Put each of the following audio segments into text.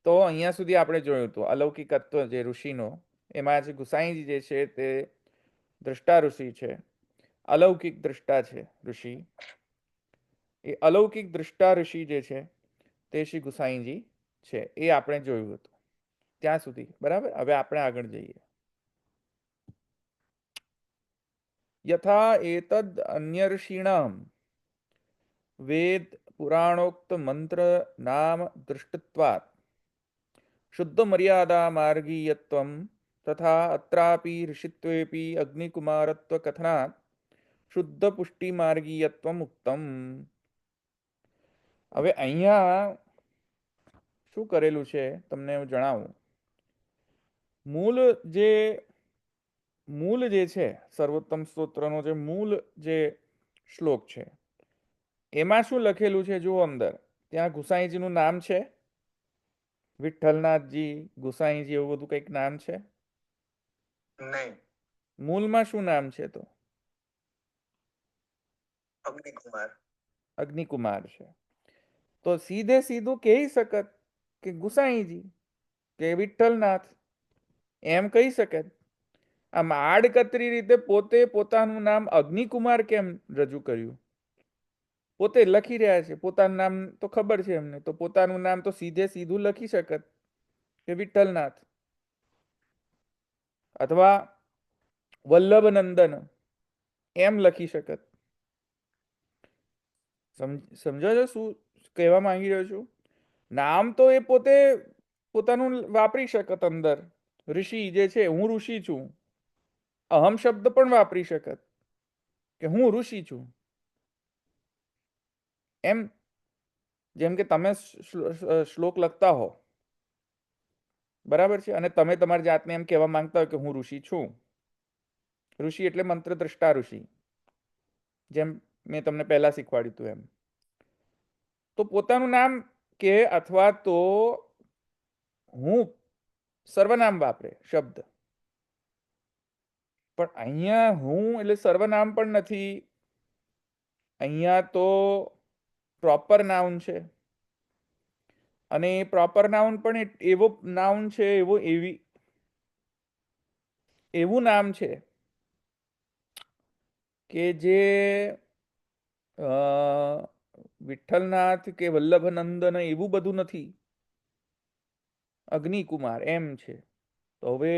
તો અહીંયા સુધી આપણે જોયું હતું અલૌકિકત્વ જે ઋષિનો, એમાં જે ગુસાઈજી જે છે તે દ્રષ્ટા ઋષિ છે, અલૌકિક દ્રષ્ટા છે ઋષિ. એ અલૌકિક દ્રષ્ટા ઋષિ જે છે તે શ્રી ગુસાઈજી છે, એ આપણે જોયું હતું ત્યાં સુધી. બરાબર. હવે આપણે આગળ જઈએ. યથા એતદ અન્યર્ષિણામ વેદ પુરાણોક્ત મંત્ર નામ દૃષ્ટત્વાत् શુદ્ધ મર્યાદા માર્ગીયત્વમ તથા અત્રાપી ઋષિત્વેપી અગ્નિકુમારત્વ કથનાत् શુદ્ધ પુષ્ટિ માર્ગીયત્વમ ઉક્તમ. હવે અહીંયા શું કરેલું છે તમને હું જણાવું. મૂળ જે છે સર્વોત્તમ સ્તોત્રનો જે મૂળ જે શ્લોક છે એમાં શું લખેલું છે જુઓ અંદર. ત્યાં ગુસાઈજીનું નામ છે, વિઠ્ઠલનાથજી, ગુસાઈજી, એવું બધું કંઈક નામ છે? નહીં. મૂળમાં શું નામ છે? તો અગ્નિકુમાર. અગ્નિકુમાર છે. તો સીધે સીધું કહી શકત કે ગુસાઈજી કે વિઠ્ઠલનાથ એમ કહી શકત. આમ આડકતરી રીતે પોતે પોતાનું નામ અગ્નિકુમાર કેમ રજૂ કર્યું? પોતે લખી રહ્યા છે, પોતાનું નામ તો ખબર છે એમને, તો પોતાનું નામ તો સીધે સીધું લખી શકત કે વિઠ્ઠલનાથ અથવા વલ્લભનંદન એમ લખી શકત. સમજો છો શું કહેવા માંગી રહ્યો છું? નામ તો એ પોતે પોતાનું વાપરી શકત અંદર. ઋષિ જે છે, હું ઋષિ છું, અહમ શબ્દ પણ વાપરી શકત કે હું ઋષિ છું એમ. જેમ કે તમે શ્લોક લખતા હો, બરાબર છે, અને તમે તમારી જાતને એમ કહેવા માંગતા હોય કે હું ઋષિ છું. ઋષિ એટલે મંત્ર દ્રષ્ટા ઋષિ, જેમ મેં તમને પહેલા શીખવાડ્યું હતું એમ. તો પોતાનું નામ કે અથવા તો હું સર્વનામ વાપરે શબ્દ. પણ અહીંયા હું એટલે સર્વનામ પણ નથી, અહીંયા તો પ્રોપર નાઉન છે. અને પ્રોપર નાઉન પણ એવો નાઉન છે, એવું નામ છે કે જે વિઠ્ઠલનાથ કે વલ્લભનંદન એવું બધું નથી, અગ્નિકુમાર એમ છે. તો હવે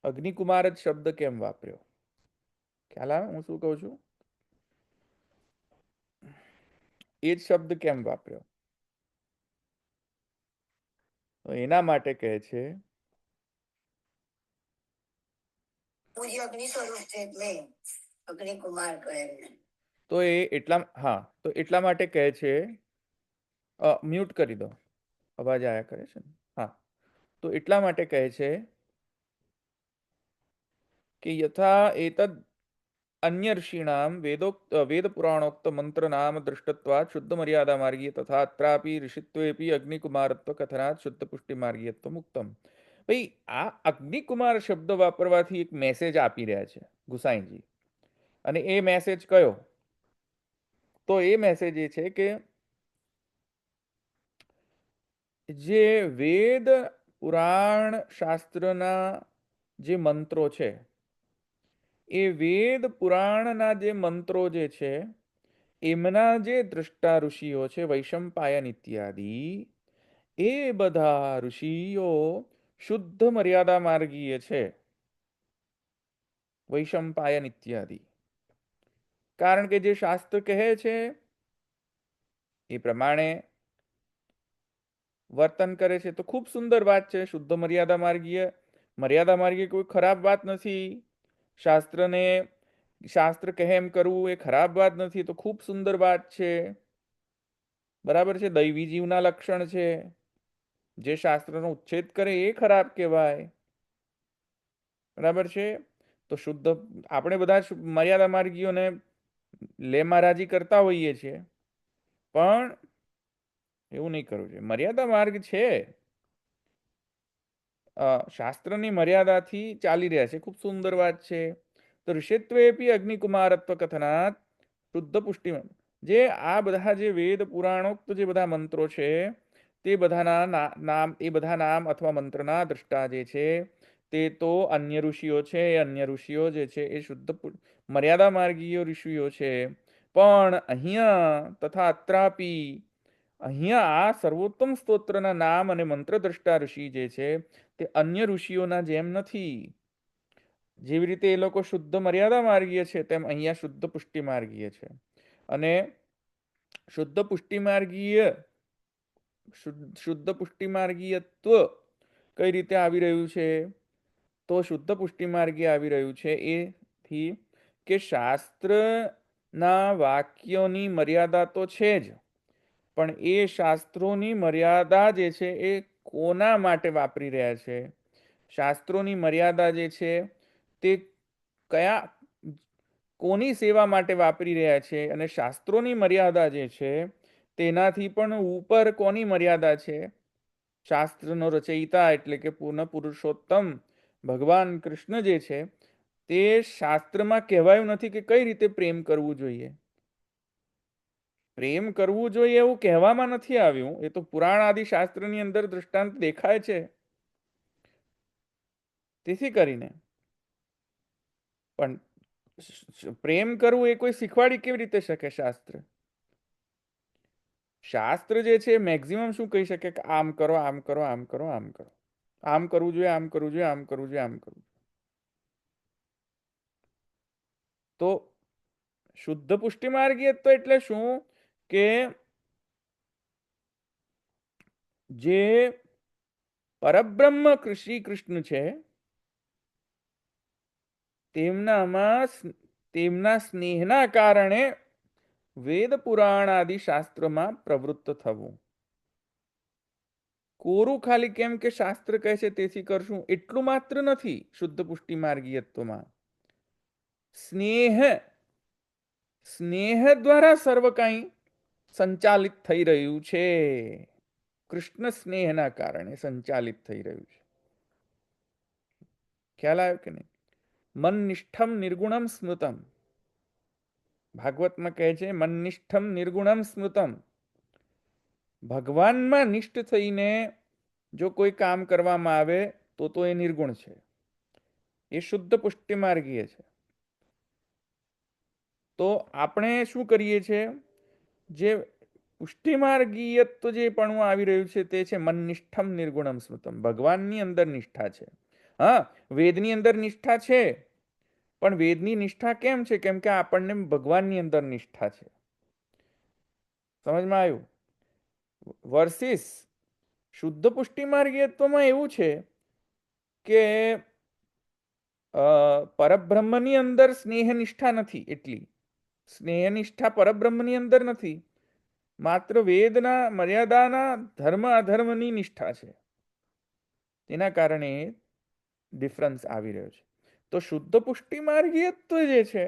અગ્નિકુમાર જ શબ્દ કેમ વાપર્યો? ખ્યાલ આવે હું શું કહું છું? એ જ શબ્દ કેમ વાપર્યો? તો એના માટે કહે છે તો એ એટલા માટે કહે છે, મ્યુટ કરી દો, અવાજ આયા કરે છે ને. હા, તો એટલા માટે કહે છે કે યથા એતદ અન્ય ઋષિણામ વેદ પુરાણોક્ત મંત્ર નામ દૃષ્ટત્વાत् શુદ્ધ મર્યાદા માર્ગીય તથા અત્રાપી ઋષિત્વેપી અગ્નિકુમારત્વ કથનાत् શુદ્ધ પુષ્ટિ માર્ગીયત્વ મુક્તમ. ભાઈ, આ અગ્નિકુમાર શબ્દ વાપરવાથી એક મેસેજ આપી રહ્યા છે ગુસાઈજી. અને એ મેસેજ કયો? તો એ મેસેજ એ છે કે જે વેદ પુરાણ શાસ્ત્રના જે મંત્રો છે, એ વેદ પુરાણના જે મંત્રો જે છે એમના જે દ્રષ્ટા ઋષિઓ છે, વૈશંપાયન ઇત્યાદિ, એ બધા ઋષિઓ શુદ્ધ મર્યાદા માર્ગીય છે. વૈશંપાયન ઇત્યાદિ. કારણ કે જે શાસ્ત્ર કહે છે એ પ્રમાણે વર્તન કરે છે, તો ખૂબ સુંદર વાત છે. શુદ્ધ મર્યાદા માર્ગીય, મર્યાદા માર્ગીય કોઈ ખરાબ વાત નથી. શાસ્ત્ર કહે એમ કરવું એ ખરાબ વાત નથી, તો ખૂબ સુંદર વાત છે. બરાબર છે. દૈવી જીવના લક્ષણ છે. જે શાસ્ત્રનો ઉચ્છેદ કરે એ ખરાબ કહેવાય. બરાબર છે. તો શુદ્ધ આપણે બધા મર્યાદા માર્ગીઓને લે મહારાજી કરતા હોઈએ છીએ, પણ એવું નહીં કરવું જોઈએ. મર્યાદા માર્ગ છે, શાસ્ત્રની મર્યાદાથી ચાલી રહ્યા છે, ખૂબ સુંદર વાત છે. તો ઋષિત્વેપી અગ્નિકુમારત્વ કથનાત શુદ્ધ પુષ્ટિ, જે આ બધા જે વેદ પુરાણોક્ત જે બધા મંત્રો છે તે બધાના નામ, એ બધા નામ અથવા મંત્રના દ્રષ્ટા જે છે તે તો અન્ય ઋષિઓ છે. અન્ય ઋષિઓ જે છે એ શુદ્ધ મર્યાદા માર્ગીય ઋષિઓ છે. પણ અહીંયા તથા અત્રાપી, અહીંયા આ સર્વોત્તમ સ્તોત્રના નામ અને મંત્ર દ્રષ્ટા ઋષિ જે છે તે અન્ય ઋષિઓના જેમ નથી. જેવી રીતે એ લોકો શુદ્ધ મર્યાદા માર્ગીય છે, તેમ અહીંયા શુદ્ધ પુષ્ટિ માર્ગીય છે. અને શુદ્ધ પુષ્ટિ માર્ગીય, શુદ્ધ પુષ્ટિ માર્ગીયત્વ કઈ રીતે આવી રહ્યું છે? તો શુદ્ધ પુષ્ટિ માર્ગે આવી રહ્યું છે એથી કે શાસ્ત્રના વાક્યોની મર્યાદા તો છે જ, પણ એ શાસ્ત્રોની મર્યાદા જે છે એ કોના માટે વાપરી રહ્યા છે? શાસ્ત્રોની મર્યાદા જે છે તે કયા, કોની સેવા માટે વાપરી રહ્યા છે? અને શાસ્ત્રોની મર્યાદા જે છે તેનાથી પણ ઉપર કોની મર્યાદા છે? શાસ્ત્રનો રચયિતા એટલે કે પૂર્ણ પુરુષોત્તમ ભગવાન કૃષ્ણ જે છે તે શાસ્ત્રમાં કહેવાયું નથી કે કઈ રીતે પ્રેમ કરવું જોઈએ. પ્રેમ કરવું જોઈએ એવું કહેવામાં નથી આવ્યું, એ તો પુરાણ આદિ શાસ્ત્રની અંદર દૃષ્ટાંત દેખાય છે. તેથી કરીને પણ પ્રેમ કરવું એ કોઈ શીખવાડી કેવી રીતે શકે? શાસ્ત્ર જે છે મેક્સિમમ શું કહી શકે કે આમ કરો, આમ કરો, આમ કરો, આમ કરો, આમ કરવું જોઈએ, આમ કરવું જોઈએ, આમ કરવું જોઈએ, આમ કરવું. તો શુદ્ધ પુષ્ટિ માર્ગીય તો એટલે શું કે જે પરબ્રહ્મ શ્રી કૃષ્ણ છે તેમના સ્નેહના કારણે વેદ પુરાણ આદિ શાસ્ત્રમાં પ્રવૃત્ત થવું. કોરું ખાલી કેમ કે શાસ્ત્ર કહે છે તેથી કરશું એટલું માત્ર નથી. શુદ્ધ પુષ્ટિ માર્ગીયત્વમાં સ્નેહ, સ્નેહ દ્વારા સર્વ કંઈ સંચાલિત થઈ રહ્યું છે. કૃષ્ણ સ્નેહના કારણે સંચાલિત થઈ રહ્યું છે. ખ્યાલ આવ્યો કે નહીં? મન નિષ્ઠમ નિર્ગુણમ સ્મૃતમ, ભાગવતમાં કહે છે મન નિષ્ઠમ નિર્ગુણમ સ્મૃતમ. ભગવાનમાં નિષ્ઠ થઈને જો કોઈ કામ કરવામાં આવે તો એ નિર્ગુણ છે, એ શુદ્ધ પુષ્ટિ માર્ગીય છે. તો આપણે શું કરીએ છીએ? જે પુષ્ટિ માર્ગીયત્વ જે પણ આવી રહ્યું છે તે છે મનનિષ્ઠમ નિર્ગુણમ સ્મૃતમ, ભગવાનની અંદર નિષ્ઠા છે. હા, વેદની અંદર નિષ્ઠા છે, પણ વેદની નિષ્ઠા કેમ છે? કેમ કે આપણને ભગવાનની અંદર નિષ્ઠા છે. સમજમાં આવ્યું? વર્સિસ શુદ્ધ પુષ્ટિ માર્ગીયત્વમાં એવું છે કે પરબ્રહ્મની અંદર સ્નેહ નિષ્ઠા નથી. એટલી સ્નેહ નિષ્ઠા પરબ્રહ્મની અંદર નથી, માત્ર વેદના મર્યાદાના ધર્મ અધર્મની નિષ્ઠા છે. તેના કારણે ડિફરન્સ આવી રહ્યો છે. તો શુદ્ધ પુષ્ટિ માર્ગીયત્વ જે છે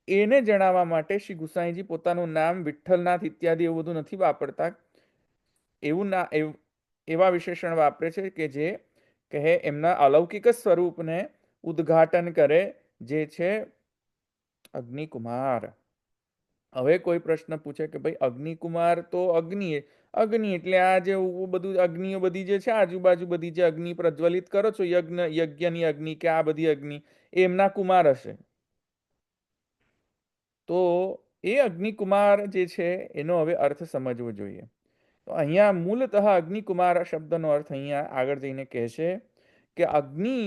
એને જણાવવા માટે શ્રી ગુસાઈજી પોતાનું નામ વિઠ્ઠલનાથ ઇત્યાદિ એવું બધું નથી વાપરતા. એવું ના એવા વિશેષણ વાપરે છે કે જે કહે એમના અલૌકિક સ્વરૂપને ઉદ્ઘાટન કરે, જે છે અગ્નિકુમાર. હવે કોઈ પ્રશ્ન પૂછે કે ભાઈ અગ્નિકુમાર તો અગ્નિ, અગ્નિ એટલે આ જે બધું અગ્નિઓ બધી જે છે આજુબાજુ બધી જે અગ્નિ પ્રજ્વલિત કરો છો, યજ્ઞની અગ્નિ કે આ બધી અગ્નિ એ એમના કુમાર હશે. તો એ અગ્નિકુમાર જે છે એનો હવે અર્થ સમજવો જોઈએ. તો અહીંયા મૂલતઃ અગ્નિકુમાર શબ્દનો અર્થ અહીંયા આગળ જઈને કહે છે કે અગ્નિ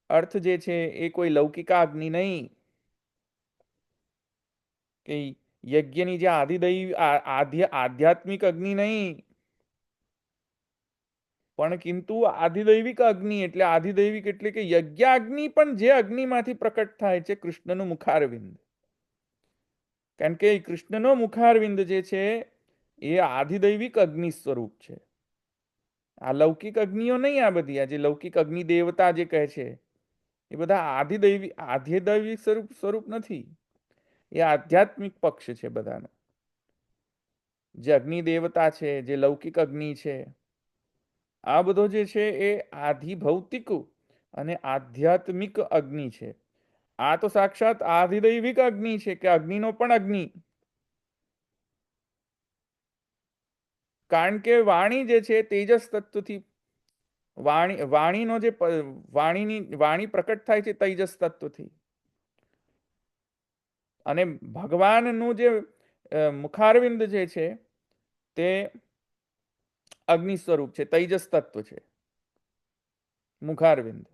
અર્થ જે છે એ કોઈ લૌકિકા અગ્નિ નહીં, કે યજ્ઞની જે આધ્યાત્મિક અગ્નિ નહીં, પણ કિંતુ આધિદૈવિક અગ્નિ. એટલે આધિદૈવિક એટલે કે યજ્ઞાગ્નિ પણ જે અગ્નિમાંથી પ્રકટ થાય છે કૃષ્ણનું મુખારવિંદ. કારણ કે કૃષ્ણનો મુખારવિંદ જે છે એ આધિદૈવિક અગ્નિ સ્વરૂપ છે. આ લૌકિક અગ્નિઓ નહીં. આ બધી આ જે લૌકિક અગ્નિ દેવતા જે કહે છે એ બધા આધિદૈવિક સ્વરૂપ નથી. એ આધ્યાત્મિક પક્ષ છે બધાનો. જે અગ્નિ દેવતા છે, જે લૌકિક અગ્નિ છે, આ બધો જે છે એ આધિ ભૌતિક અને આધ્યાત્મિક અગ્નિ છે. આ તો સાક્ષાત આધિદૈવિક અગ્નિ છે કે અગ્નિનો પણ અગ્નિ. કારણ કે વાણી જે છે તેજસ તત્વથી, વાણીનો જે વાણી પ્રકટ થાય છે તેજસ તત્વથી, અને ભગવાનનું જે મુખારવિંદ જે છે તે અગ્નિ સ્વરૂપ છે, તેજસ તત્વ છે મુખારવિંદ.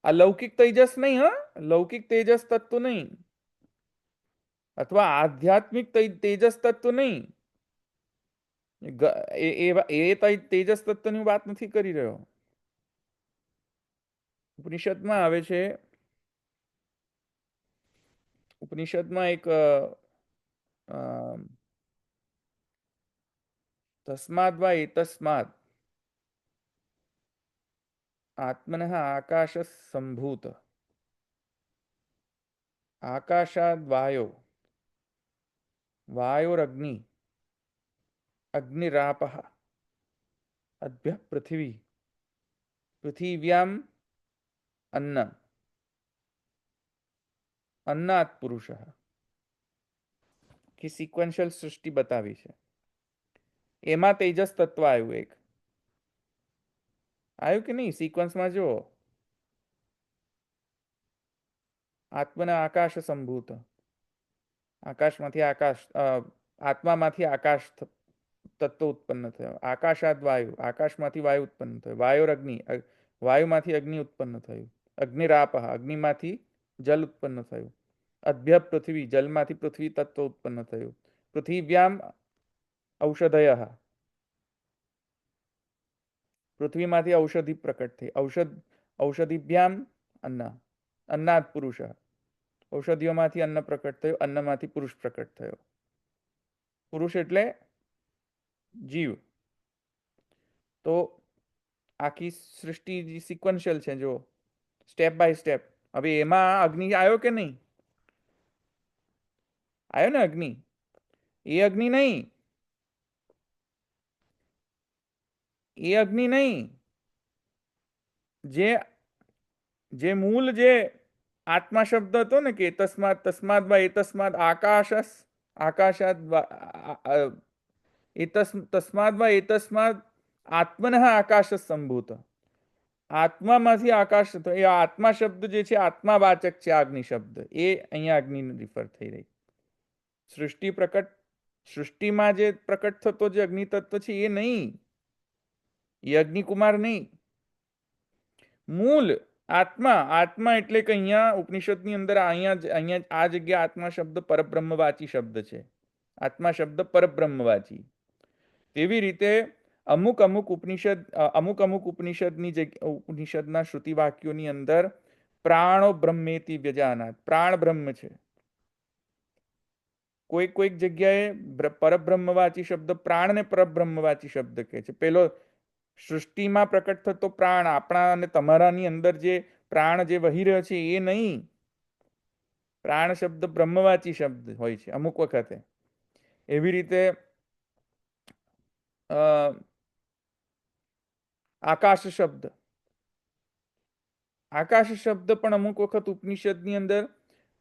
આ લૌકિક તેજસ નહીં, હા, લૌકિક તેજસ તત્વ નહીં, અથવા આધ્યાત્મિક તેજસ તત્વ નહીં. તેજસ તત્વની વાત નથી કરી રહ્યો. ઉપનિષદમાં આવે છે, ઉપનિષદમાં એક તસ્માદ વા એતસ્માદ આત્મનઃ આકાશ સંભૂત આકાશાદ વાયો વાયોરગ્નિ અગ્નિરાપ અભ્ય પૃથ્વી પૃથિવ્યામ અન્ન અન્નાત પુરુષ કે સિક્વન્શિયલ સૃષ્ટિ બતાવી છે. એમાં તેજસ તત્વ આવ્યું, એક આવ્યું કે નહીં સિક્વન્સમાં? જો આત્મના આકાશ સંભૂત, આકાશમાંથી આકાશ, આત્મામાંથી આકાશ તત્વ ઉત્પન્ન થયો. આકાશાદ વાયુ, આકાશમાંથી વાયુ ઉત્પન્ન થયો. વાયોર અગ્નિ, વાયુમાંથી અગ્નિ ઉત્પન્ન થયું. અગ્નિરાપ, અગ્નિમાંથી જલ ઉત્પન્ન થયું. અભ્ય પૃથ્વી, જલમાંથી પૃથ્વી તત્વ ઉત્પન્ન થયું. પૃથિવ્યામ ઔષધય, પૃથ્વીમાંથી ઔષધિ પ્રકટ થઈ. ઔષધિભ્યામ અન્ન, અન્નાદ પુરુષ, ઔષધિઓમાંથી અન્ન પ્રકટ થયું. અન્નમાંથી પુરુષ પ્રકટ થયો. પુરુષ એટલે જીવ. તો આખી સૃષ્ટિ સિક્વન્શિયલ છે, જો સ્ટેપ બાય સ્ટેપ. હવે એમાં અગ્નિ આવ્યો કે નહીં? આવ્યો ને અગ્નિ. એ અગ્નિ નહીં, એ અગ્નિ નહીં, જે મૂળ જે આત્મા શબ્દ હતો ને, કે તસ્માદ વા એતસ્માદ આકાશ આકાશાદ તસ્માદ વા એતસ્માદ આત્મન આકાશ સંભૂત, આત્મામાંથી આકાશ. તો એ આત્મા શબ્દ જે છે આત્માવાચક છે, અગ્નિ શબ્દ. એ અહીંયા અગ્નિ રિફર થઈ રહી. સૃષ્ટિમાં જે પ્રકટ થતો જે અગ્નિ તત્વ છે એ નહીં, એ અગ્નિકુમાર નહીં. મૂળ આત્મા, આત્મા એટલે કે અહીંયા ઉપનિષદની અંદર અહીંયા આ જગ્યા આત્મા શબ્દ પરબ્રહ્મવાચી શબ્દ છે. આત્મા શબ્દ પરબ્રહ્મવાચી. તેવી રીતે અમુક અમુક ઉપનિષદના શ્રુતિ વાક્યોની અંદર પ્રાણો બ્રહ્મેતિ વ્યજાનાત, પ્રાણ બ્રહ્મ છે. કોઈક જગ્યાએ પરબ્રહ્મવાચી શબ્દ પ્રાણને પરબ્રહ્મવાચી શબ્દ કહે છે. પેલો સૃષ્ટિમાં પ્રકટ થતો પ્રાણ, આપણા અને તમારાની અંદર જે પ્રાણ જે વહી રહ્યો છે એ નહીં. પ્રાણ શબ્દ બ્રહ્મવાચી શબ્દ હોય છે અમુક વખતે. એવી રીતે આકાશ શબ્દ, આકાશ શબ્દ પણ અમુક વખત ઉપનિષદની અંદર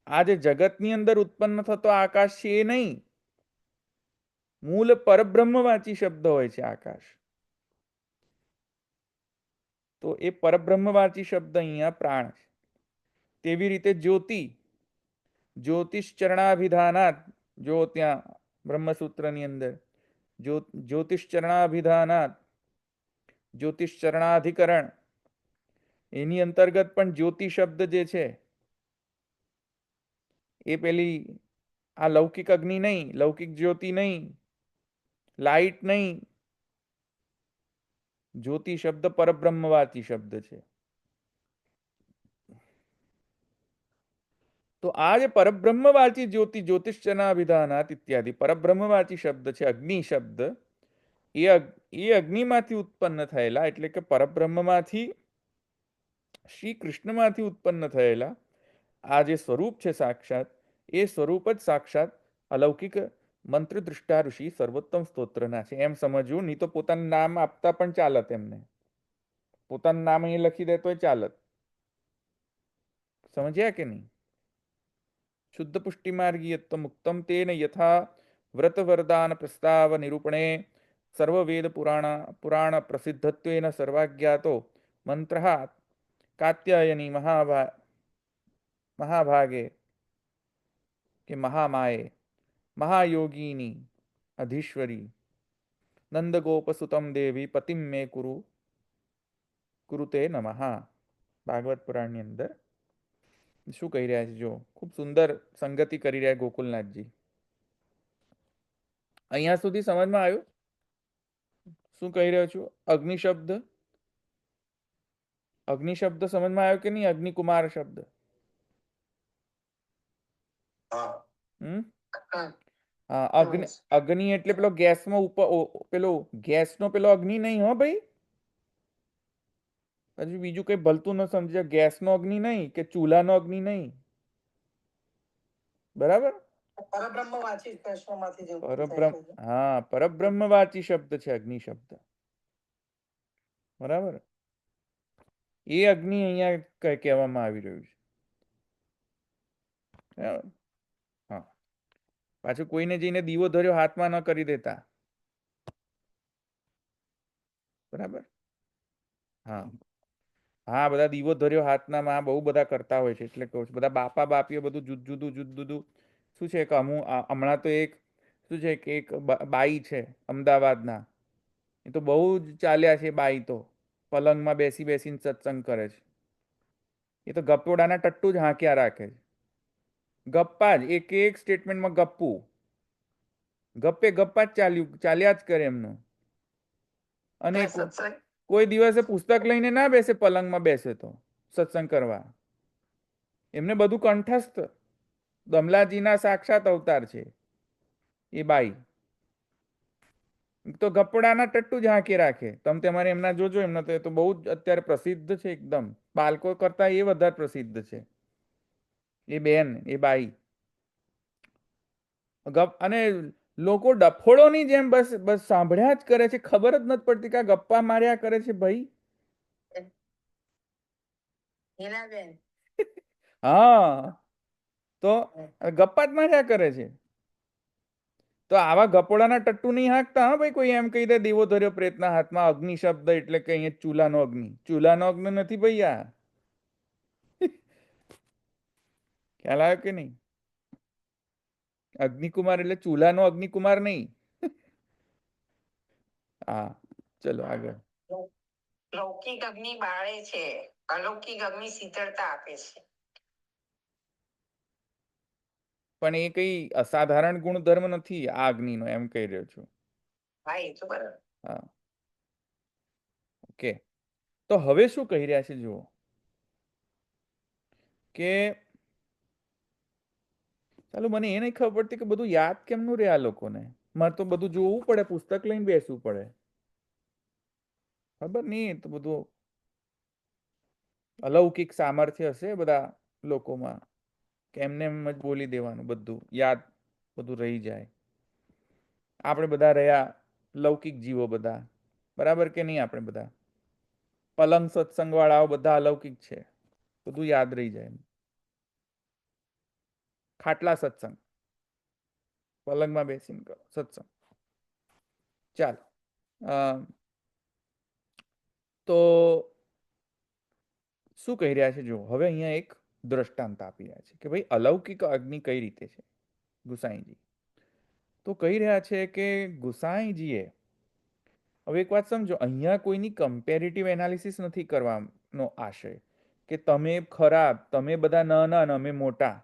આ જે જગતની અંદર ઉત્પન્ન થતો આકાશ છે એ નહીં, મૂળ પરબ્રહ્મવાચી શબ્દ હોય છે આકાશ. તો એ પરબ્રહ્મવાચી શબ્દ અહીંયા પ્રાણ છે. તેવી રીતે જ્યોતિ, જ્યોતિશ્ચરણાભિધાનાત, જો ત્યાં બ્રહ્મસૂત્રની અંદર જ્યોતિશ્ચરણાભિધાનાત, જ્યોતિશ્ચરણાધિકરણ, એની અંતર્ગત પણ જ્યોતિ શબ્દ જે છે એ પેલી આ લૌકિક અગ્નિ નહીં, લૌકિક જ્યોતિ નહીં, લાઇટ નહીં. જ્યોતિ શબ્દ પરબ્રહ્મવાચી શબ્દ છે. તો આ જે પરબ્રહ્મવાચી જ્યોતિ, જ્યોતિશ્ચરણાભિધાનાત ઇત્યાદિ પરબ્રહ્મવાચી શબ્દ છે, અગ્નિ શબ્દ, એ અગ્નિમાંથી ઉત્પન્ન થયેલા, એટલે કે પરબ્રહ્મમાંથી, શ્રી કૃષ્ણમાંથી ઉત્પન્ન થયેલા આ જે સ્વરૂપ છે સાક્ષાત, એ સ્વરૂપ જ સાક્ષાત અલૌકિક મંત્ર દૃષ્ટા ઋષિ સર્વોત્તમ સ્તોત્રના છે એમ સમજવું. નહીં તો પોતાનું નામ આપતા પણ ચાલત, એમને પોતાનું નામ અહીં લખી દે તોય ચાલત. સમજ્યા કે નહીં? શુદ્ધ પુષ્ટિ માર્ગીયત્વ મુક્તમ તેન યથા વ્રત વરદાન પ્રસ્તાવ નિરૂપણે सर्ववेद पुराण प्रसिद्धत्वेन सर्वाज्ञातो मंत्रः कात्यायनी महाभागे के महामाये महायोगिनी अधीश्वरी नंदगोपसुतम देवी पतिम मे कुरुते नमः। ભાગવત પુરાણની અંદર શું કહી રહ્યા છે? જો ખૂબ સુંદર સંગતિ કરી રહ્યા ગોકુલનાથજી. અહીંયા સુધી સમજમાં આવ્યું શું કહી રહ્યો છું? અગ્નિ શબ્દ સમજમાં આવ્યો કે નહીં? અગ્નિકુમાર શબ્દ. અગ્નિ એટલે પેલો ગેસમાં પેલો ગેસનો પેલો અગ્નિ નહીં હો ભાઈ. હજુ બીજું કઈ ભલતું ન સમજ્યા. ગેસનો અગ્નિ નહીં કે ચૂલાનો અગ્નિ નહીં. બરાબર? હા, પરબ્રહ્મવાચી શબ્દ છે અગ્નિ શબ્દ. બરાબર? એ અગ્નિ અહીંયા કહેવામાં આવી રહ્યું છે. હા, પાછું કોઈને જઈને દીવો ધર્યો હાથમાં ન કરી દેતા. બરાબર? હા હા, બધા દીવો ધર્યો હાથનામાં બહુ બધા કરતા હોય છે. એટલે કહું છું, બધા બાપા બાપીઓ બધું જુદું શું છે કે હમણાં તો એક શું છે કે એક બાઈ છે અમદાવાદના, એ તો બહુ જ ચાલ્યા છે. બાઈ તો પલંગમાં બેસીને સત્સંગ કરે છે. એ તો ગપ્પોડાના ટટ્ટુ જ હાંક્યા રાખે છે. ગપ્પા જ, એક સ્ટેટમેન્ટમાં ગપ્પુ, ગપ્પા જ ચાલ્યા જ કરે એમનું. અને કોઈ દિવસે પુસ્તક લઈને ના બેસે, પલંગમાં બેસે તો સત્સંગ કરવા. એમને બધું કંઠસ્થ. દમલાજીના સાક્ષાત અવતાર છે એ બાઈ. તો ગપ્પડાના ટટ્ટુ જ હાંકી રાખે. તમે તમારે એમના જોજો, એમના તો બહુ જ અત્યારે પ્રસિદ્ધ છે એકદમ. બાળકો કરતા એ વધારે પ્રસિદ્ધ છે એ બેન, એ બાઈ. અને લોકો ડફોળોની જેમ બસ સાંભળ્યા જ કરે છે. ખબર જ નથી પડતી કે ગપ્પા માર્યા કરે છે ભાઈ. હા, તો ગપ્પા જ માર્યા કરે છે. તો આવા ગપોડાના ટટ્ટુ નહીં હાંકતા. હા ભાઈ, કોઈ એમ કહી દે દીવો ધર્યો પ્રેતના હાથમાં, અગ્નિ શબ્દ એટલે કે અહીંયા ચૂલાનો અગ્નિ. ચૂલાનો અગ્નિ નથી ભાઈ આ. ખ્યાલ આવ્યો કે નહીં? અગ્નિકુમાર એટલે ચૂલાનો અગ્નિકુમાર નહીં. હા, ચલો આગળ. લૌકિક અગ્નિ બાળે છે, અલૌકિક અગ્નિ શીતળતા આપે છે. પણ એ કઈ અસાધારણ ગુણધર્મ નથી આ અગ્નિનો, એમ કહી રહ્યો છું. હા, એ તો બરાબર. હા, ઓકે. તો હવે શું કહી રહ્યા છે જુઓ કે ચાલો, મને એ નહીં ખબર પડતી કે બધું યાદ કેમનું રહે આ લોકોને. મારે તો બધું જોવું પડે, પુસ્તક લઈને બેસવું પડે. ખબર નહીં, તો બધું અલૌકિક સામર્થ્ય હશે બધા લોકોમાં કે એમને એમ જ બોલી દેવાનું, બધું યાદ, બધું રહી જાય. આપણે બધા રહ્યા લૌકિક જીવો બધા. બરાબર કે નહીં? આપણે બધા પલંગ સત્સંગ વાળાઓ બધા અલૌકિક છે. બધું યાદ રહી જાય. ખાટલા સત્સંગ, પલંગમાં બેસીને કરો સત્સંગ. ચાલો, તો શું કહી રહ્યા છે? જો હવે અહીંયા એક દ્રષ્ટાંત આપી રહ્યા છે કે ભાઈ અલૌકિક અગ્નિ કઈ રીતે છે. ગુસાઈજી તો કહી રહ્યા છે કે ગુસાઈજીએ, હવે એક વાત સમજો, અહીંયા કોઈની કમ્પેરેટિવ એનાલિસિસ નથી કરવાનો આશય કે તમે ખરાબ, તમે બધા નાના ને અમે મોટા,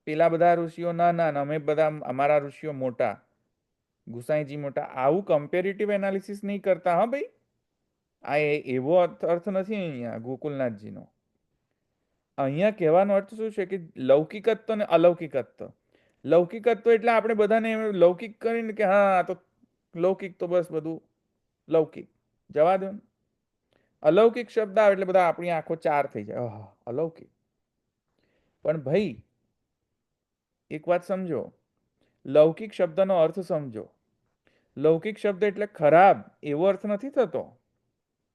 પેલા બધા ઋષિઓ નાના ને અમે બધા, અમારા ઋષિઓ મોટા, ગુસાઈજી મોટા. આવું કમ્પેરેટિવ એનાલિસિસ નહીં કરતા. હા ભાઈ, આ એવો અર્થ નથી અહીંયા ગોકુલનાથજીનો. અહીંયા કહેવાનો અર્થ શું છે કે લૌકિકત્વ ને અલૌકિકત્વ. લૌકિકત્વ એટલે આપણે બધાને લૌકિક કરીને કે હા તો લૌકિક, તો બસ બધું લૌકિક, જવા દો. અલૌકિક શબ્દ આવે એટલે બધા આપણી આંખો ચાર થઈ જાય, અલૌકિક. પણ ભાઈ એક વાત સમજો, લૌકિક શબ્દનો અર્થ સમજો. લૌકિક શબ્દ એટલે ખરાબ એવો અર્થ નથી થતો.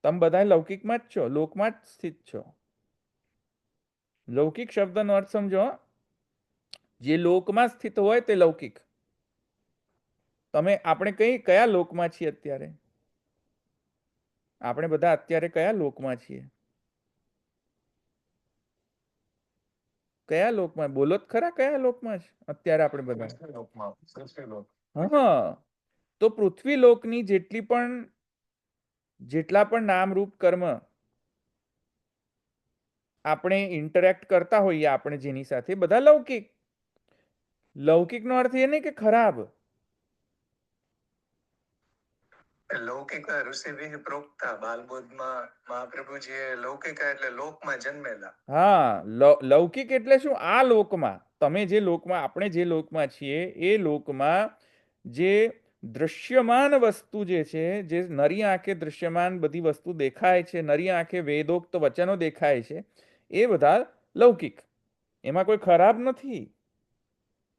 તમે બધા લૌકિકમાં જ છો, લોકમાં જ સ્થિત છો. લૌકિક શબ્દનો અર્થ સમજો, જે લોકમાં સ્થિત હોય તે લૌકિક. તમે આપણે કયા લોકમાં છીએ અત્યારે? આપણે બધા અત્યારે કયા લોકમાં છીએ? કયા લોકમાં? બોલો જ ખરા, કયા લોકમાં છે અત્યારે આપણે બધા? હા, તો પૃથ્વી લોકની જેટલા પણ નામરૂપ કર્મ આપણે ઇન્ટરેક્ટ કરતા હોઈએ, આપણે જેની સાથે, બધા લૌકિક. લૌકિકનો અર્થ એ નહીં કે ખરાબ. લૌકિક ઋષિ પ્રોક્તા બાલબોધમાં મહાપ્રભુજીએ લૌકિક એટલે લોકમાં જન્મેલા. હા, લૌકિક એટલે શું? આ લોકમાં, તમે જે લોકમાં, આપણે જે લોકમાં છીએ એ લોકમાં જે દૃશ્યમાન વસ્તુ જે છે, જે નરી આંખે દૃશ્યમાન બધી વસ્તુ દેખાય છે, નરી આંખે વેદોક્ત વચનો દેખાય છે, એ બધા લૌકિક. એમાં કોઈ ખરાબ નથી.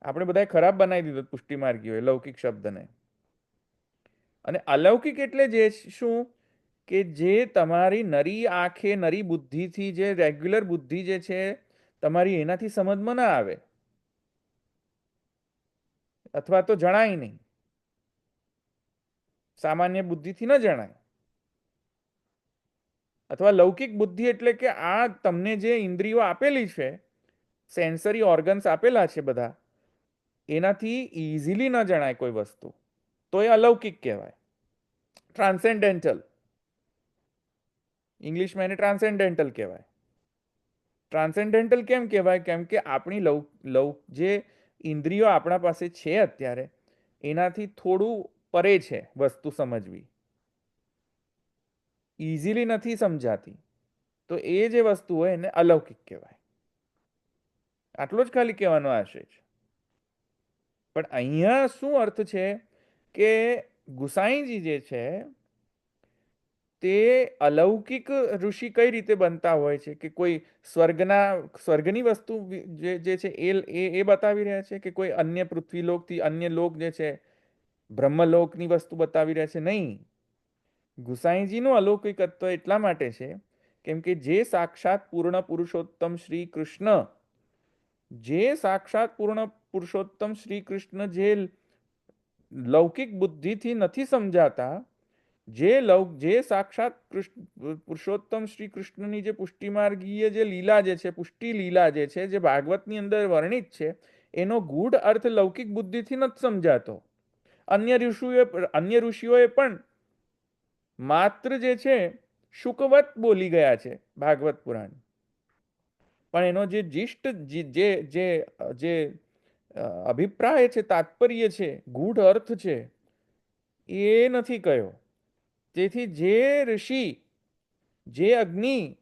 આપણે બધાએ ખરાબ બનાવી દીધો પુષ્ટિ માર્ગીઓએ લૌકિક શબ્દને. અને અલૌકિક એટલે જે શું કે જે તમારી નરી આંખે નરી બુદ્ધિથી, જે રેગ્યુલર બુદ્ધિ જે છે તમારી, એનાથી સમજમાં ના આવે, અથવા તો જણાય નહીં, સામાન્ય બુદ્ધિથી ન જણાય. અથવા લૌકિક બુદ્ધિ એટલે કે આ તમને જે ઇન્દ્રિયો આપેલી છે, સેન્સરી ઓર્ગન્સ આપેલા છે બધા, એનાથી ઇઝીલી ન જણાય કોઈ વસ્તુ, તો એ અલૌકિક કહેવાય. ટ્રાન્સેન્ડેન્ટલ, ઇંગ્લિશમાં એને ટ્રાન્સેન્ડેન્ટલ કહેવાય. ટ્રાન્સેન્ડેન્ટલ કેમ કહેવાય? કેમ કે આપણી જે ઇન્દ્રિયો આપણા પાસે છે અત્યારે, એનાથી થોડું પરે છે વસ્તુ સમજવી, ઇઝીલી નથી સમજાતી, તો એ જે વસ્તુ હોય એને અલૌકિક કહેવાય. આટલો જ ખાલી કહેવાનો આશય છે. પણ અહીંયા શું અર્થ છે કે ગુસાઈજી જે છે તે અલૌકિક ઋષિ કઈ રીતે બનતા હોય છે? કે કોઈ સ્વર્ગની વસ્તુ જે છે એ બતાવી રહ્યા છે, કે કોઈ અન્ય પૃથ્વીલોકથી અન્ય લોક જે છે બ્રહ્મલોકની વસ્તુ બતાવી રહ્યા છે? નહીં. ગુસાઈજીનું અલૌકિકત્વ એટલા માટે છે કેમ કે જે સાક્ષાત પૂર્ણ પુરુષોત્તમ શ્રી કૃષ્ણ, જે લૌકિક બુદ્ધિથી નથી સમજાતા, જે સાક્ષાત પુરુષોત્તમ શ્રી કૃષ્ણની જે પુષ્ટિ માર્ગીય જે લીલા જે છે, પુષ્ટિ લીલા જે છે, જે ભાગવતની અંદર વર્ણિત છે, એનો ગૂઢ અર્થ લૌકિક બુદ્ધિથી નથી સમજાતો. અન્ય ઋષિઓએ પણ માત્ર જે છે શુકવત બોલી ગયા છે ભાગવત પુરાણ, પણ એનો જે જીષ્ટ જે અભિપ્રાય છે, તાત્પર્ય છે, ગૂઢ અર્થ છે, એ નથી કયો. તેથી જે ઋષિ, જે અગ્નિ,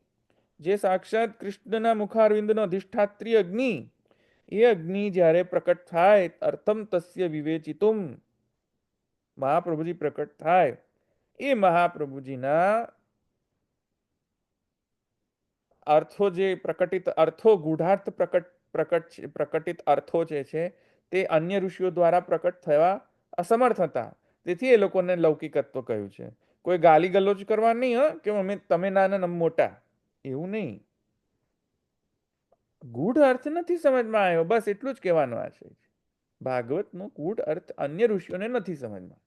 જે સાક્ષાત કૃષ્ણના મુખારવિંદનો અધિષ્ઠાત્રી અગ્નિ, એ અગ્નિ જ્યારે પ્રકટ થાય, અર્થમ તસ્ય વિવેચિતુમ, મહાપ્રભુજી પ્રકટ થાય, એ મહાપ્રભુજીના અર્થો, જે પ્રકટિત અર્થો, ગૂઢાર્થ પ્રકટિત અર્થો જે છે તે અન્ય ઋષિઓ દ્વારા પ્રકટ થવા અસમર્થ હતા. તેથી એ લોકોને લૌકિકત્વ કહ્યું છે. કોઈ ગાલી ગલોચ કરવા નહીં, કે તમે નાના મોટા, એવું નહીં. ગૂઢ અર્થ નથી સમજમાં આવ્યો, બસ એટલું જ કહેવાનો આશય છે. ભાગવતનો ગૂઢ અર્થ અન્ય ઋષિઓને નથી સમજમાં.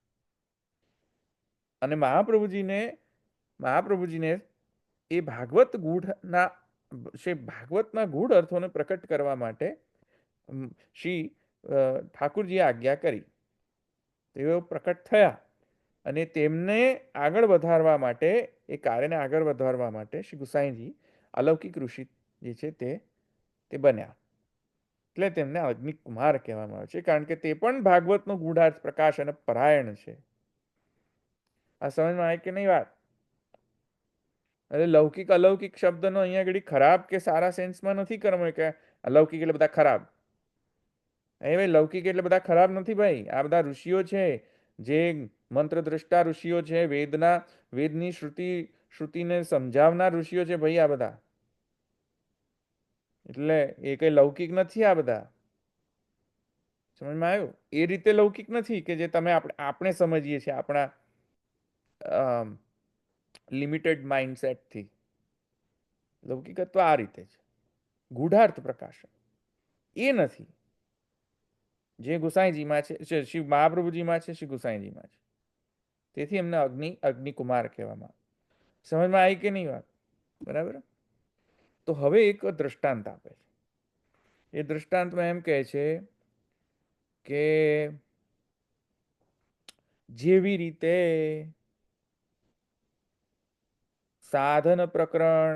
અને મહાપ્રભુજીને એ ભાગવતના ગૂઢ અર્થોને પ્રકટ કરવા માટે શ્રી ઠાકુરજીએ આજ્ઞા કરી. તેઓ પ્રકટ થયા અને તેમને આગળ વધારવા માટે, એ કાર્યને આગળ વધારવા માટે શ્રી ગુસાઈજી અલૌકિક ઋષિ જે છે તે બન્યા. એટલે તેમને અગ્નિ કુમાર કહેવામાં આવે છે, કારણ કે તે પણ ભાગવતનો ગૂઢાર્થ પ્રકાશ અને પરાયણ છે. આ સમજમાં આવે કે નહીં વાત? એટલે લૌકિક અલૌકિક શબ્દનો અહીંયા આગળ ખરાબ કે સારા સેન્સમાં નથી કરવો કે અલૌકિક એટલે બધા ખરાબ. એ ભાઈ લૌકિક એટલે બધા ખરાબ નથી ભાઈ. આ બધા ઋષિઓ છે, જે મંત્ર દ્રષ્ટા ઋષિઓ છે, વેદની શ્રુતિને સમજાવનાર ઋષિઓ છે ભાઈ આ બધા. એટલે એ કઈ લૌકિક નથી આ બધા. સમજમાં આવ્યું? એ રીતે લૌકિક નથી કે જે આપણે સમજીએ છીએ આપણા લિમિટેડ માઇન્ડસેટથી. લૌકિકત્વ આ રીતે છે, ગૂઢાર્થ પ્રકાશન એ નથી. જે ગુસાઈજીમાં છે, શ્રી મહાપ્રભુજીમાં છે, શ્રી ગુસાઈજીમાં છે. તેથી એમને અગ્નિકુમાર કહેવામાં આવે. સમજમાં આવી કે નહીં વાત? બરાબર. તો હવે એક દ્રષ્ટાંત આપે છે. એ દ્રષ્ટાંતમાં એમ કહે છે કે જેવી રીતે સાધન પ્રકરણ,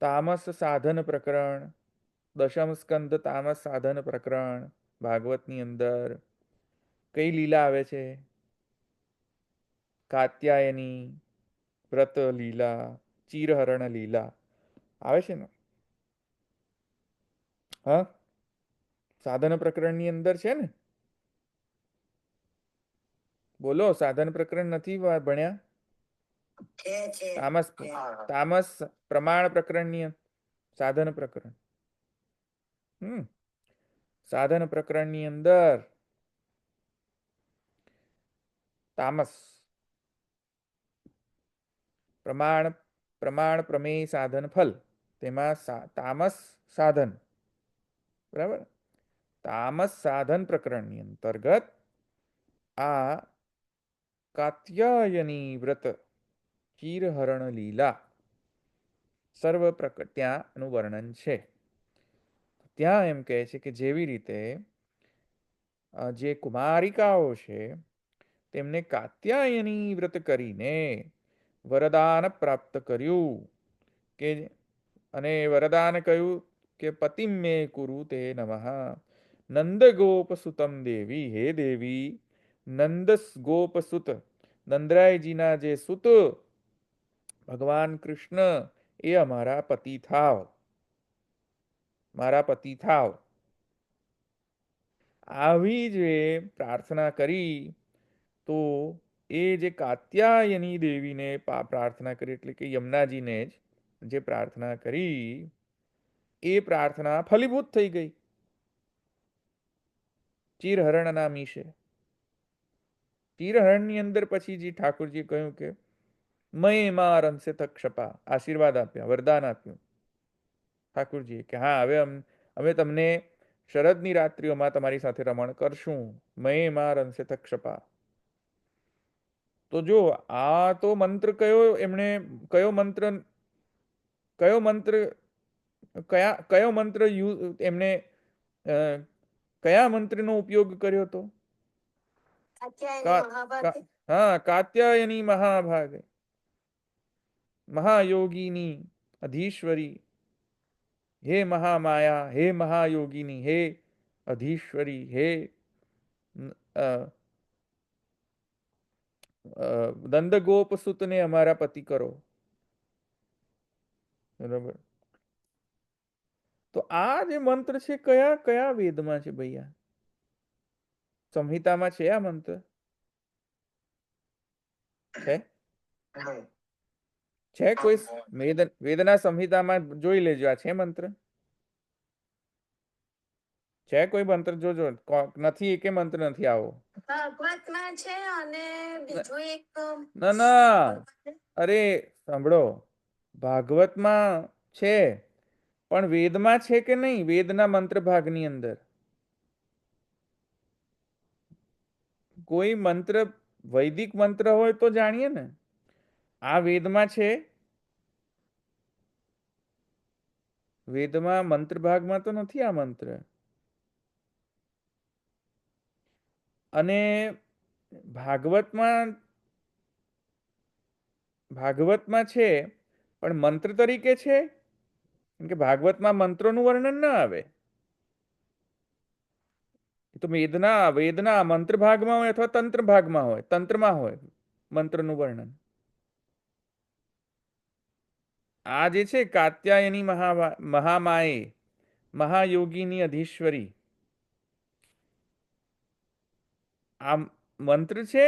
તામસ સાધન પ્રકરણ, દશમ સ્કંદ તામસ સાધન પ્રકરણ ભાગવતની અંદર કઈ લીલા આવે છે? કાત્યાયની વ્રત લીલા, ચીરહરણ લીલા આવે છે ને? હા, સાધન પ્રકરણની અંદર છે ને? બોલો, સાધન પ્રકરણ નથી ભણ્યા? તામસ તામસ પ્રમાણ પ્રકરણની સાધન પ્રકરણ, સાધન પ્રકરણની અંદર તામસ પ્રમાણ પ્રમાણ પ્રમેય સાધન ફલ, તેમાં તામસ સાધન, બરાબર. તામસ સાધન પ્રકરણની અંતર્ગત આ કાત્યાયની વ્રત ચીરહરણ લીલા સર્વ ત્યાંનું વર્ણન છે. ત્યાં એમ કહે છે કે જેવી રીતે જે કુમારિકાઓ છે તેમને કાત્યાયની વ્રત કરીને વરદાન પ્રાપ્ત કર્યું, કે અને વરદાન કહ્યું કે પતિમ મે કુરુ તે નમઃ નંદ ગોપ સુતમ દેવી, હે દેવી નંદ ગોપ સુત, નંદરાયજીના જે સુત ભગવાન કૃષ્ણ એ અમારા પતિ થાવ, મારા પતિ થાવ. આવી જે પ્રાર્થના કરી તો એ જે કાત્યાયની દેવીને પ્રાર્થના કરી, એટલે કે યમુનાજીને જ જે પ્રાર્થના કરી એ પ્રાર્થના ફલીભૂત થઈ ગઈ ચીરહરણના મીશે. ચીરહરણની અંદર પછી જે ઠાકોરજી કહ્યું કે મય માં રમશે તક્ષપા, આશીર્વાદ આપ્યા, વરદાન આપ્યું ઠાકોરજીએ કે હા, હવે અમે તમને શરદની રાત્રિઓમાં તમારી સાથે રમણ કરશું, મય માં રમશે તક્ષપા. તો જો આ તો મંત્ર કયો એમણે કયો મંત્ર કયો મંત્ર કયો મંત્ર એમને કયા મંત્રનો ઉપયોગ કર્યો હતો? હા, કાત્યાયની મહાભાગે, મહાયોગીની, અધીશ્વરી, હે મહામાયા, હે મહાયોગીની, હે અધીશ્વરી, હે દંડગોપ સુતને અમારા પતિ કરો. બરાબર. તો આ જે મંત્ર છે કયા કયા વેદમાં છે ભૈયા? સંહિતામાં છે આ મંત્ર? છે કોઈ વેદના સંહિતામાં જોઈ લેજો, આ છે મંત્ર? છે કોઈ મંત્ર? જોજો, નથી, એકે મંત્ર નથી આવો. ભાગવતમાં છે અને બીજું એક ના ના, અરે સાંભળો, ભાગવતમાં છે પણ વેદમાં છે કે નહીં? વેદના મંત્ર ભાગની અંદર કોઈ મંત્ર વૈદિક મંત્ર હોય તો જાણીએ ને. આ વેદમાં છે, વેદમાં મંત્ર ભાગમાં તો નથી આ મંત્ર. અને ભાગવતમાં છે પણ મંત્ર તરીકે છે, કે ભાગવતમાં મંત્રોનું વર્ણન ના આવે. તો વેદના મંત્ર ભાગમાં હોય અથવા તંત્ર ભાગમાં હોય, તંત્રમાં હોય મંત્રનું વર્ણન. આ જે છે કાત્યાયની મહામાયે, મહાયોગીની અધીશ્વરી, આ મંત્ર છે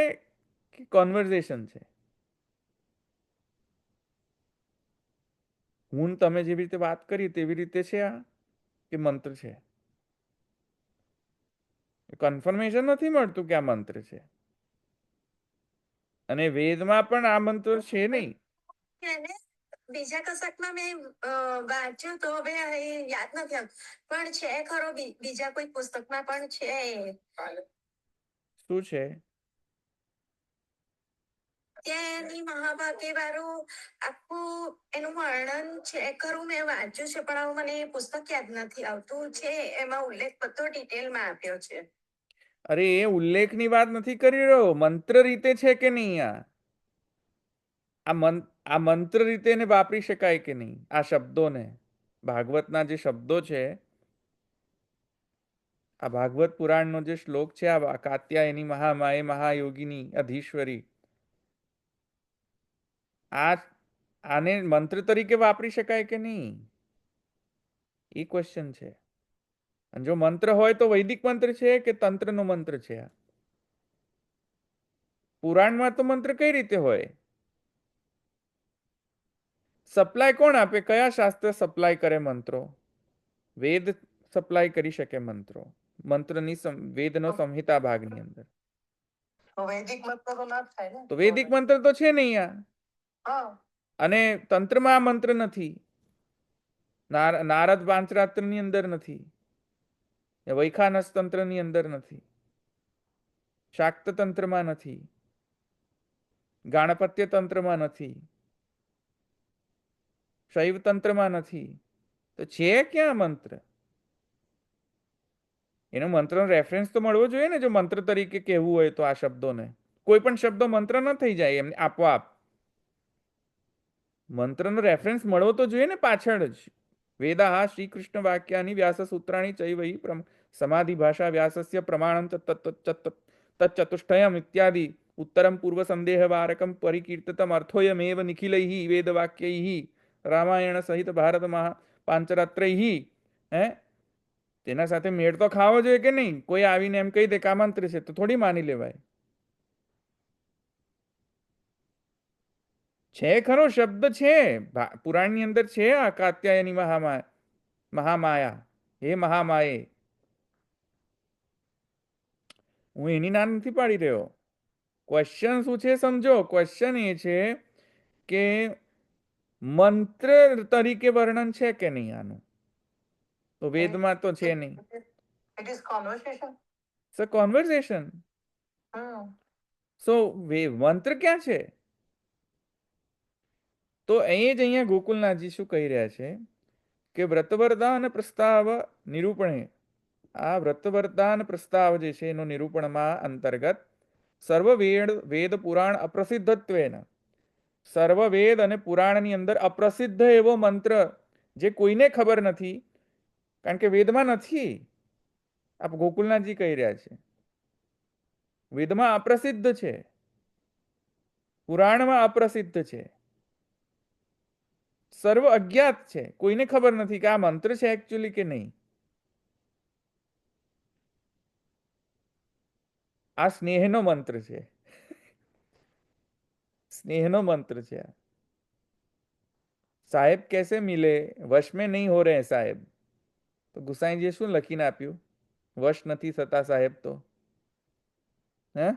કે કોન્વર્ઝેશન છે? હું તમે જેવી રીતે વાત કરી તેવી રીતે છે આ, કે મંત્ર છે? કન્ફર્મેશન નથી મળતું કે આ મંત્ર છે. અને વેદમાં પણ આ મંત્ર છે નહીં. બીજા કશાકમાં મેં વાંચ્યું તો હવે યાદ નથી આવતું, પણ છે ખરો બીજા કોઈ પુસ્તકમાં પણ છે. શું છે? ત્યાંની મહાભાગે વાળું આખું એનું વર્ણન છે ખરું, મેં વાંચ્યું છે, પણ હવે મને એ પુસ્તક યાદ નથી આવતું. છે એમાં ઉલ્લેખ બધો ડિટેલમાં આપ્યો છે. અરે એ ઉલ્લેખની વાત નથી કરી રહ્યો, મંત્ર રીતે છે કે નહીં? આ મંત્ર રીતે એને વાપરી શકાય કે નહીં આ શબ્દોને? ભાગવતના જે શબ્દો છે, આ ભાગવત પુરાણનો જે શ્લોક છે, આ કાત્યાયની મહામાયે મહાયોગીની અધીશ્વરી, આને મંત્ર તરીકે વાપરી શકાય કે નહીં? એ ક્વેશ્ચન છે. અને જો મંત્ર હોય તો વૈદિક મંત્ર છે કે તંત્રનો મંત્ર છે? પુરાણમાં તો મંત્ર કઈ રીતે હોય? સપ્લાય કોણ આપે? કયા શાસ્ત્ર સપ્લાય કરે મંત્રો? વેદ સપ્લાય કરી શકે મંત્રો. મંત્રની વેદનો સંહિતા ભાગની અંદર. વૈદિક મંત્ર તો ના થાય ને. તો વૈદિક મંત્ર તો છે નહીં આ. અને તંત્રમાં આ મંત્ર નથી. નારદ પાંચરાત્રની અંદર નથી, વૈખાનસ તંત્રની અંદર નથી, શાક્ત તંત્રમાં નથી, ગાણપત્ય તંત્રમાં નથી, શૈવ તંત્રમાં નથી. તો છે ક્યાં મંત્ર? એનો મંત્રનો રેફરન્સ તો મળવો જોઈએ ને, જો મંત્ર તરીકે કહેવું હોય તો. આ શબ્દોને કોઈ પણ શબ્દો મંત્ર ન થઈ જાય એમને આપોઆપ. મંત્રનો રેફરન્સ મળવો તો જોઈએ ને પાછળ જ. વેદાહ શ્રી કૃષ્ણ વાક્યાની વ્યાસ સૂત્રાણી ચૈવહી સમાધિ ભાષા વ્યાસસ્ય પ્રમાણમ તચ્ચતુષ્ટયમ ઇત્યાદિ ઉત્તરમ પૂર્વ સંદેહ વારકમ પરિકીર્તતમ અર્થોયમેવ નિખિલૈઃ વેદવાક્યૈઃ રામાયણ સહિત ભારત પાંચરાત્રૈઃ. તેના સાથે મેળ તો ખાવો જોઈએ કે નહીં? કોઈ આવીને એમ કહી દે કે આ મંત્ર છે તો થોડી માની લેવાય. છે ખરો શબ્દ છે, પુરાણની અંદર છે આ કાત્યાયની મહામાયા, હે મહામાયે. હું એની ના નથી પાડી રહ્યો. ક્વેશ્ચન શું છે સમજો? ક્વેશ્ચન એ છે કે મંત્ર તરીકે વર્ણન છે કે નહીં આનું? તો વેદમાં તો છે નહીં. It is conversation. So conversation. So મંત્ર ક્યાં છે? તો અહીં જ અહીંયા ગોકુલનાથજી શું કહી રહ્યા છે કે વ્રતવરદાન પ્રસ્તાવ નિરૂપણે, આ વ્રતવરદાન પ્રસ્તાવ જે છે એનો નિરૂપણમાં અંતર્ગત સર્વ વેદ પુરાણ અપ્રસિદ્ધત્વેન, સર્વ વેદ અને પુરાણની અંદર અપ્રસિદ્ધ એવો મંત્ર જે કોઈને ખબર નથી, કારણ કે વેદમાં નથી. આપ ગોકુલનાથજી કહી રહ્યા છે વેદમાં અપ્રસિદ્ધ છે, પુરાણમાં અપ્રસિદ્ધ છે, સર્વ અજ્ઞાત છે, કોઈને ખબર નથી કે આ મંત્ર છે એકચ્યુઅલી કે નહીં. આ સ્નેહનો મંત્ર છે, स्नेहनो मंत्र છે. સાહેબ कैसे मिले, वश में नहीं हो रहे साहेब. તો ગુસાઈજીએ શું લખીને આપ્યું? વશ નથી થતા સાહેબ તો. હે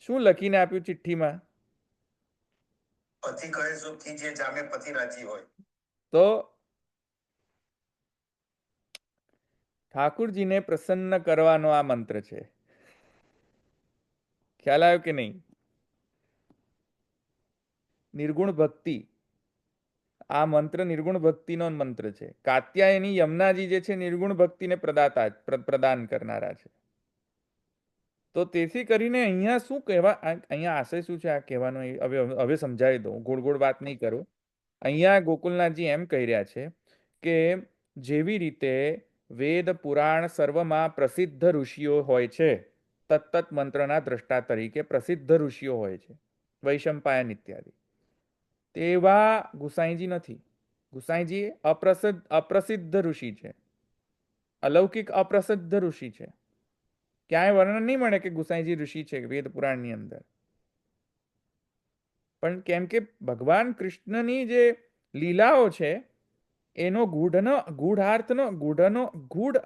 શું લખીને આપ્યું ચિઠ્ઠીમાં? પતિ કહે સુખ કીજીએ જામે પતિ રાજી હોય. તો ઠાકુરજીને પ્રસન્ન કરવાનો આ મંત્ર છે. ખ્યાલ આવ્યો કે નહીં? નિર્ગુણ ભક્તિ, આ મંત્ર નિર્ગુણ ભક્તિનો મંત્ર છે. કાત્યાયની યમુનાજી જે છે નિર્ગુણ ભક્તિને પ્રદાન કરનારા છે. તો તેથી કરીને અહીંયા શું કહેવા, અહીંયા આશય શું છે આ કહેવાનો હવે સમજાવી દઉં, ગોળ ગોળ વાત નહીં કરું. અહીંયા ગોકુલનાથજી એમ કહી રહ્યા છે કે જેવી રીતે વેદ પુરાણ સર્વમાં પ્રસિદ્ધ ઋષિઓ હોય છે, તત્ત મંત્રના દ્રષ્ટા તરીકે પ્રસિદ્ધ ઋષિઓ હોય છે, વૈશંપાયન ઇત્યાદિ, તેવા ગુસાઈજી નથી. ગુસાઈજી અપ્રસિદ્ધ ઋષિ છે, અલૌકિક અપ્રસિદ્ધ ઋષિ છે. ક્યાંય વર્ણન નહીં મળે કે ગુસાઈજી ઋષિ છે વેદ પુરાણની અંદર. પણ કેમ કે ભગવાન કૃષ્ણની જે લીલાઓ છે એનો ગૂઢ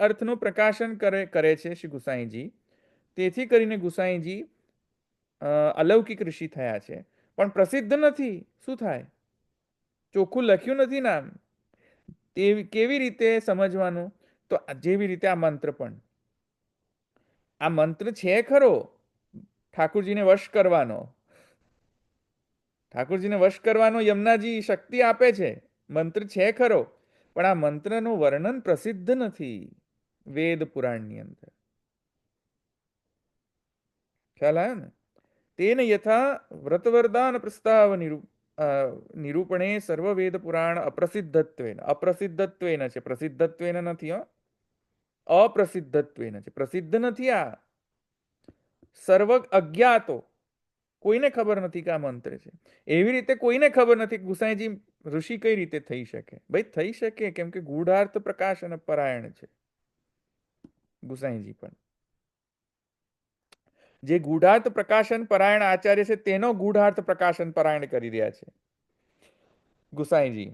અર્થનો પ્રકાશન કરે છે શ્રી ગુસાઈજી. તેથી કરીને ગુસાઈજી અલૌકિક ઋષિ થયા છે. પણ પ્રસિદ્ધ નથી, શું થાય? ચોખ્ખું લખ્યું નથી નામ. તે કેવી રીતે સમજવાનું? તો જેવી રીતે આ મંત્ર પણ, આ મંત્ર છે ખરો ઠાકુરજીને વશ કરવાનો, ઠાકુરજીને વશ કરવાનો યમુનાજી શક્તિ આપે છે, મંત્ર છે ખરો, પણ આ મંત્રનું વર્ણન પ્રસિદ્ધ નથી વેદ પુરાણની અંદર. ખ્યાલ આવ્યો ને? તેન યથા વ્રતવરદાન પ્રસ્તાવ નિરૂપણે સર્વવેદ પુરાણ અપ્રસિદ્ધત્વેન, અપ્રસિદ્ધત્વેન છે, પ્રસિદ્ધત્વેન નથી, અપ્રસિદ્ધત્વેન છે, પ્રસિદ્ધ નથી આ. સર્વ અજ્ઞાતો, કોઈને ખબર નથી કે આ મંત્ર છે. એવી રીતે કોઈને ખબર નથી કે ગુસાઈજી ઋષિ કઈ રીતે થઈ શકે. ભાઈ થઈ શકે, કેમ કે ગૂઢાર્થ પ્રકાશન પરાયણ છે ગુસાઈજી પણ. જે ગૂઢાર્થ પ્રકાશન પરાયણ આચાર્ય છે તેનો ગૂઢાર્થ પ્રકાશન પરાયણ કરી રહ્યા છે ગુસાઈજી.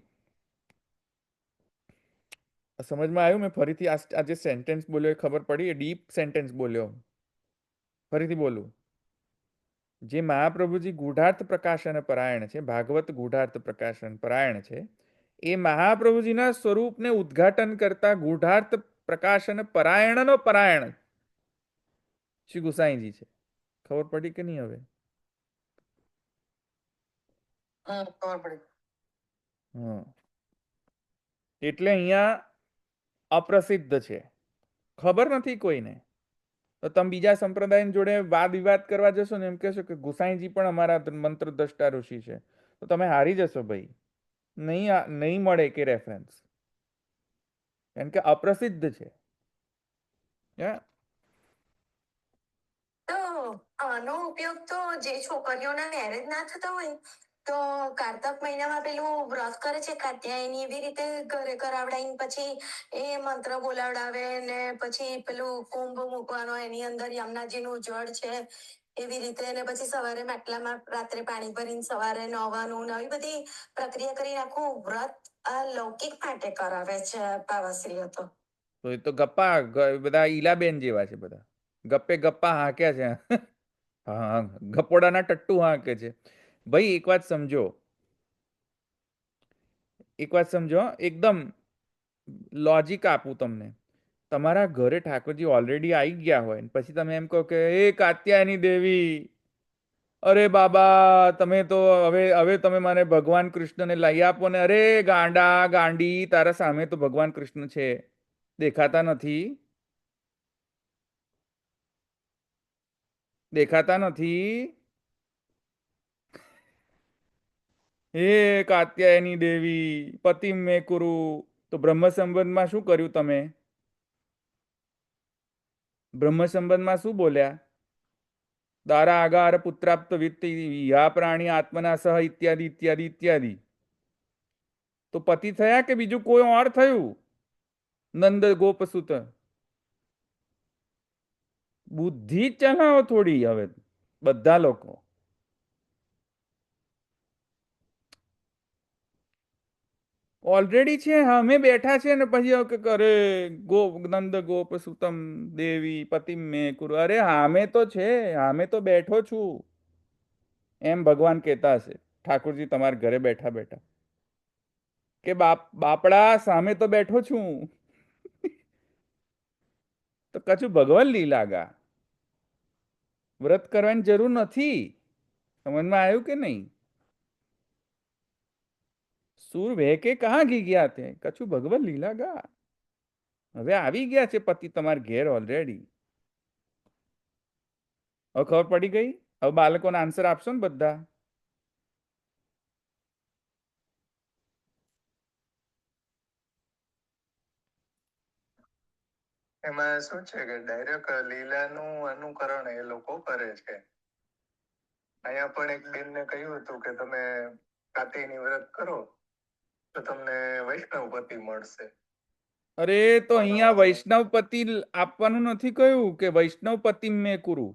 સમજમાં આવ્યું? મેં ફરીથી આ જે સેન્ટેન્સ બોલ્યો એ ખબર પડી? એ ડીપ સેન્ટેન્સ બોલ્યો. ફરીથી બોલું. જે મહાપ્રભુજી ગૂઢાર્થ પ્રકાશન પરાયણ છે, ભાગવત ગૂઢાર્થ પ્રકાશન પરાયણ છે, એ મહાપ્રભુજીના સ્વરૂપને ઉદ્ઘાટન કરતા ગૂઢાર્થ પ્રકાશન પરાયણનો પરાયણ શ્રી ગુસાઈજી છે. ખબર પડી કે નહીં હવે? ખબર પડી. એટલે અહીંયા અપ્રસિદ્ધ છે, ખબર નથી કોઈને. તો તમે બીજા સંપ્રદાય જોડે વાદ વિવાદ કરવા જશો ને એમ કહેશો કે ગુસાઈજી પણ અમારા મંત્ર દ્રષ્ટા ઋષિ છે, તો તમે હારી જશો ભાઈ. નહીં મળે કે રેફરન્સ, કારણ કે અપ્રસિદ્ધ છે. તો આનો ઉપયોગ તો જે છોકરીઓના મેરેજ ના થતા હોય તો કારતક મહિનામાં પેલું વ્રત કરે છે કાત્યાયની, એવી રીતે ઘરે કરાવડાવીને પછી એ મંત્ર બોલાવડાવે ને પછી પેલું કુંભ મૂકવાનો, એની અંદર યમુનાજીનું જળ છે, એવી રીતે ને પછી સવારે માટલામાં રાત્રે પાણી ભરીને સવારે નવાનું ને આવી બધી પ્રક્રિયા કરીને આખું વ્રત આ લૌકિક માટે કરાવે છે પાવાશ્રીઓ તો. તો એ તો ગપ્પા બધા ઈલાબેન જેવા છે, બધા ગપ્પે ગપ્પા હાંક્યા છે. હા, ગપોડાના ટટ્ટુ હાંકે છે. ભાઈ એક વાત સમજો, એકદમ લોજિક આપું તમને. તમારા ઘરે ઠાકોરજી ઓલરેડી આવી ગયા હોય પછી તમે એમ કહો કે એ કાત્યાયની દેવી, અરે બાબા તમે તો હવે તમે મને ભગવાન કૃષ્ણને લઈ આપો ને. અરે ગાંડા ગાંડી, તારા સામે તો ભગવાન કૃષ્ણ છે, દેખાતા નથી? દેખાતા નથી? હે કાત્યાયની દેવી પતિમ મે કુરુ, તો બ્રહ્મ સંબંધમાં શું કર્યું તમે? બ્રહ્મ સંબંધમાં શું બોલ્યા? દારા આગાર પુત્રાપ્ત વિત્તિ યા પ્રાણી આત્મના સહ ઇત્યાદિ ઇત્યાદિ ઇત્યાદિ. તો પતિ થયા કે બીજું કોઈ ઓર થયું? નંદ ગોપસુત. બુદ્ધિ ચલાવો થોડી હવે બધા લોકો. ઓલરેડી છે, અમે બેઠા છે ને પછી કરે નંદ ગોપ સુતમ દેવી પતિમ મે કુરુ. અરે હામે તો છે, હામે તો બેઠો છું એમ ભગવાન કહેતા હશે ઠાકોરજી તમારા ઘરે બેઠા બેઠા કે બાપડા સામે તો બેઠો છું. તો કછું ભગવાન લીલા ગા, વ્રત કરવાની જરૂર નથી. સમજમાં આવ્યું કે નહીં? સુર વહેકે કહા ઘી ગયા તે, કછું ભગવાન લીલા ગા. હવે આવી ગયા છે પતિ તમારા ઘેર ઓલરેડી. હવે ખબર પડી ગઈ? હવે બાળકોને આન્સર આપશો ને બધા? એમાં શું છે કે ડાયરેક્ટ લીલાનું અનુકરણ એ લોકો કરે છે. અહીંયા પણ એક બેનને કહ્યું હતું કે તમે કાતીની વ્રત કરો તો તમને વૈષ્ણવ પતિ મળશે. અરે તો અહીંયા વૈષ્ણવ પતિ આપવાનું નથી કહ્યું કે વૈષ્ણવ પતિ મેં કુરુ.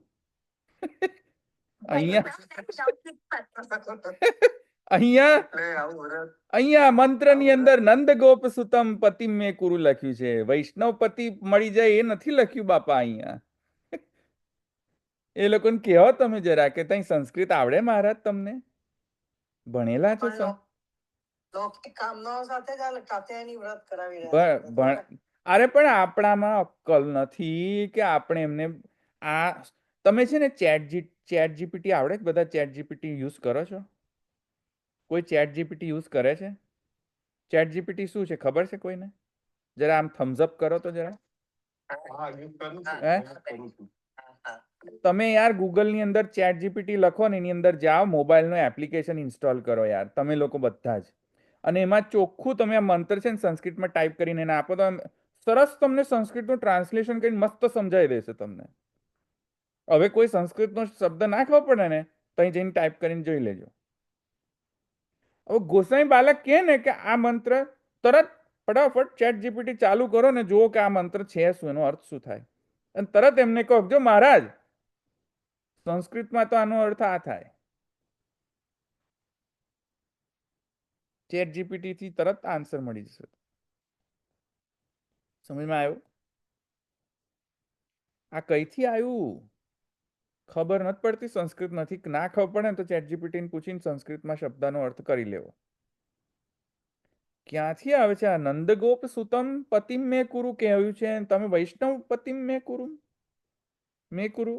અહીંયા મંત્ર ની અંદર નંદ ગોપ સુતમ પતિ મેં કુરુ લખ્યું છે, વૈષ્ણવ પતિ મળી જાય એ નથી લખ્યું બાપા અહીંયા. એ લોકોને કહો તમે જરા કે તઈ સંસ્કૃત આવડે મહારાજ તમને? ભણેલા છો પણ લૌકિક કામનાઓ સાથે જ આ કાત્યાયની વ્રત કરાવી રહ્યા છે બધા. ભણ અરે પણ આપણામાં અક્કલ નથી કે આપણે એમને આ તમે છે ને ચેટ જીપીટી આવડે છે? બધા ચેટ જીપીટી યુઝ કરો છો? કોઈ ચેટ જીપીટી યુઝ કરે છે? ચેટ જીપીટી શું છે ખબર છે કોઈને? જરા આમ થમ્સ અપ કરો તો જરા. હા, યુઝ કરું છું. હે? કરું છું. તમે યાર ગૂગલ ની અંદર ચેટ જીપીટી લખો ને એની અંદર જાઓ, મોબાઈલનું એપ્લિકેશન ઇન્સ્ટોલ કરો યાર, તમે લોકો બધા જ. અને એમાં ચોખ્ખું તમે આ મંત્ર છે ને સંસ્કૃતમાં ટાઈપ કરીને એને આપો તો સરસ તમને સંસ્કૃતનું ટ્રાન્સલેશન કરીને મસ્ત સમજાવી દેશે તમને. હવે કોઈ સંસ્કૃતનો શબ્દ ના ખબર પડે ને તો અહીં જઈને ટાઈપ કરીને જોઈ લેજો. હવે ગોસાઈ બાલક કહે ને કે આ મંત્ર, તરત ફટાફટ ચેટ જીપીટી ચાલુ કરો ને જુઓ કે આ મંત્ર છે શું, એનો અર્થ શું થાય, અને તરત એમને કહો જો મહારાજ સંસ્કૃતમાં તો આનો અર્થ આ થાય. ચેટ જીપીટી થી તરત આન્સર મળી જશે. સમજમાં આવ્યું? આ કઈથી આવ્યું ખબર નથી પડતી, સંસ્કૃત નથી, ના ખબર પડે ને તો ચેટ જીપીટી પૂછીને સંસ્કૃતમાં શબ્દનો અર્થ કરી લેવો. ક્યાંથી આવે છે આ નંદગોપ સુતમ પતિમ મેં કુરુ કહેવું છે, તમે વૈષ્ણવ પતિમ મેં કુરુ.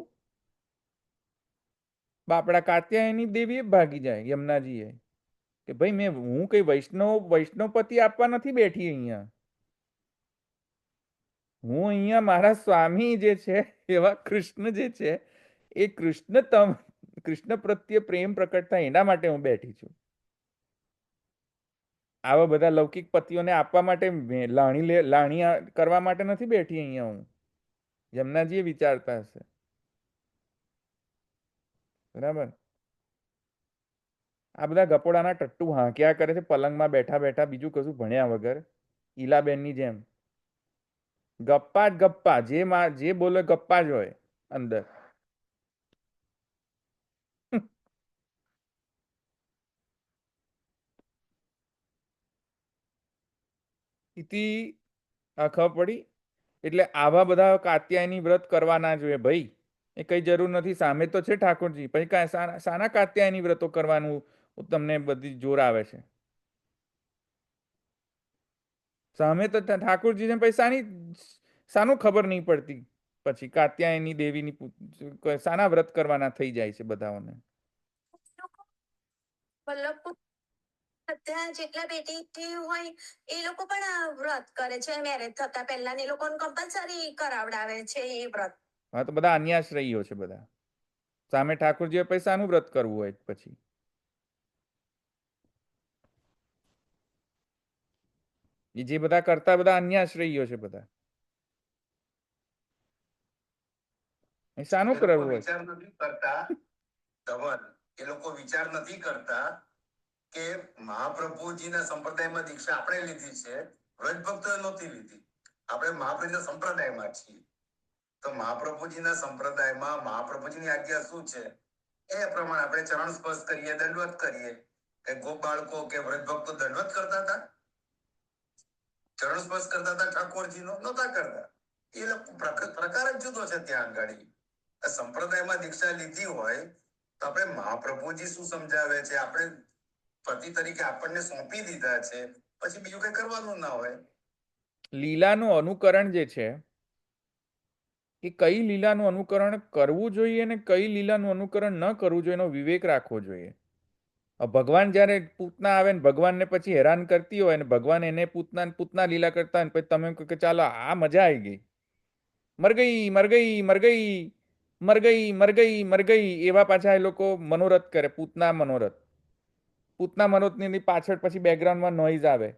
બાપડા કાત્યાયની દેવી ભાગી જાય યમુનાજીએ કે ભાઈ હું કઈ વૈષ્ણવપતિ આપવા નથી બેઠી અહીંયા. હું અહીંયા મારા સ્વામી જે છે એવા કૃષ્ણ જે છે એ કૃષ્ણ પ્રત્યે પ્રેમ પ્રકટ થાય એના માટે હું બેઠી છું. આવા બધા લૌકિક પતિઓને આપવા માટે લાણી કરવા માટે નથી બેઠી અહીંયા હું. યમુનાજી વિચારતા હશે. બરાબર. આ બધા ગપોડાના ટટ્ટુ હાંક્યા કરે છે પલંગમાં બેઠા બેઠા, બીજું કશું ભણ્યા વગર, ઈલાબેનની જેમ. ગપ્પા જ ગપ્પા, જે બોલે ગપ્પા જ હોય અંદર. ઇતિ આ ખબર પડી? એટલે આવા બધા કાત્યાયની વ્રત કરવા ના જોઈએ ભાઈ. એ કઈ જરૂર નથી, સામે તો છે ઠાકોરજી, પછી સાના કાત્યાયની વ્રતો કરવાનું તમને બધી જોર આવે છે? સામે તો ઠાકોરજી ને પૈસાની સાનું ખબર નહીં પડતી. પછી કાત્યાયની દેવીની સાના વ્રત કરવાના થઈ જાય છે બધાઓને. વલ્લભ બધા જેટલા બેટી હોય એ લોકો પણ આ વ્રત કરે છે મેરેજ થતા પહેલા, એ લોકોને કમ્પલસરી કરાવડાવે છે એ વ્રત. હા તો બધા અન્યાશ્રયીઓ છે બધા. સામે ઠાકોરજીએ પૈસાનું વ્રત કરવું હોય પછી. એ જે બધા કરતા બધા અન્યાશ્રયીઓ છે બધા. શાનું કરવું હોય? વિચાર નથી કરતા ધવલ, એ લોકો વિચાર નથી કરતા કે મહાપ્રભુજીના સંપ્રદાયમાં દીક્ષા આપણે લીધી છે, વ્રજ ભક્ત નહોતી લીધી. આપણે મહાપ્રભુના સંપ્રદાયમાં છીએ. તો મહાપ્રભુજીના સંપ્રદાયમાં મહાપ્રભુજીની આજ્ઞા શું છે એ પ્રમાણે આપણે ચરણ સ્પર્શ કરીએ, દંડવત કરીએ. કે ગોપ બાળકો કે વ્રજ ભક્તો દંડવત કરતા હતા, ચરણ સ્પર્શ કરતા હતા ઠાકોરજીનો? નહોતા કરતા. એ લોકો પ્રકાર જ જુદો છે. ત્યાં આગળ સંપ્રદાયમાં દીક્ષા લીધી હોય તો આપણે મહાપ્રભુજી શું સમજાવે છે, આપણે પતિ તરીકે આપણને સોંપી દીધા છે, પછી બીજું કઈ કરવાનું ના હોય. લીલાનું અનુકરણ જે છે કે કઈ લીલાનું અનુકરણ કરવું જોઈએ અને કઈ લીલાનું અનુકરણ ન કરવું જોઈએ એનો વિવેક રાખવો જોઈએ. ભગવાન જયારે પૂતના આવે ને ભગવાનને પછી હેરાન કરતી હોય ને ભગવાન એને પૂતના લીલા કરતા હોય, પછી તમે કહો કે ચાલો આ મજા આવી ગઈ, મર ગઈ મર ગઈ મર ગઈ મર ગઈ મર ગઈ મર ગઈ, એવા પાછા એ લોકો મનોરથ કરે, પૂતના મનોરથ. પૂતના મનોરથની પાછળ પછી બેકગ્રાઉન્ડમાં નોઈઝ આવે,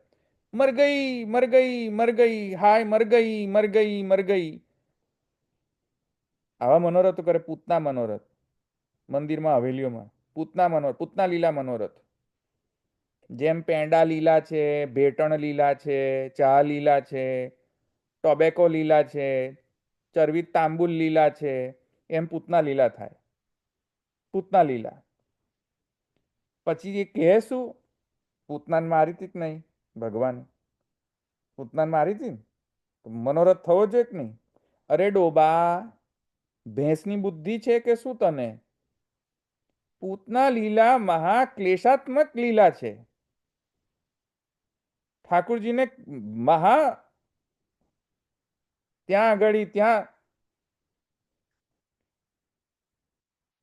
મર ગઈ મર ગઈ મર ગઈ, હાય મર ગઈ મર ગઈ મર ગઈ. આવા મનોરથો કરે, પૂતના મનોરથ. મંદિરમાં હવેલીઓમાં પૂતના લીલા મનોરથ. જેમ પેંડા લીલા છે, ભેટણ લીલા છે, ચા લીલા છે, ટોબેકો લીલા છે, ચરવી તાંબુલ લીલા છે, એમ પૂતના લીલા થાય. પૂતના લીલા પછી એ કહે શું? પૂતનાને મારી હતી કે નહીં ભગવાન? પૂતનાને મારી હતી ને તો મનોરથ થવો જોઈએ કે નહીં? અરે ડોબા, ભેંસની બુદ્ધિ છે કે શું તને? પૂતના લીલા મહાક્લેશાત્મક લીલા છે. ઠાકુરજીને મહા ત્યાં આગળ ત્યાં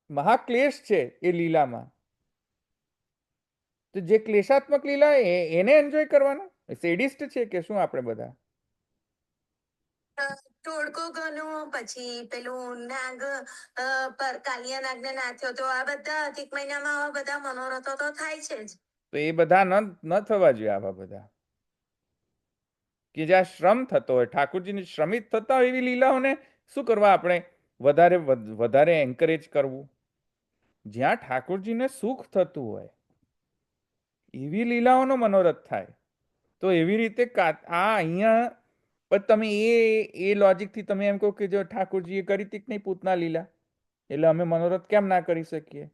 મહાક્લેશ છે એ લીલામાં. તો જે ક્લેશાત્મક લીલા એને એન્જોય કરવાનો સેડિસ્ટ છે કે શું આપણે બધા? ટોળકો ગનો, પછી પેલું નાગ પર કાલિયા નાગને નાથ્યો તો આ બધા અધિક મહિનામાં આવા બધા મનોરથો તો થાય છે જ. તો એ બધા ન થવા જોઈએ આવા બધા. કે જ્યાં શ્રમ થતો હોય, ઠાકોરજીને શ્રમિત થતા હોય એવી લીલાઓને શું કરવા આપણે વધારે એન્કરેજ કરવું? જ્યાં ઠાકોરજીને સુખ થતું હોય એવી લીલાઓનો મનોરથ થાય. તો એવી રીતે અહીંયા પણ તમે એ લોજિકથી તમે એમ કહો કે જો ઠાકોરજીએ કરી હતી કે નહીં પૂતના લીલા, એટલે અમે મનોરથ કેમ ના કરી શકીએ?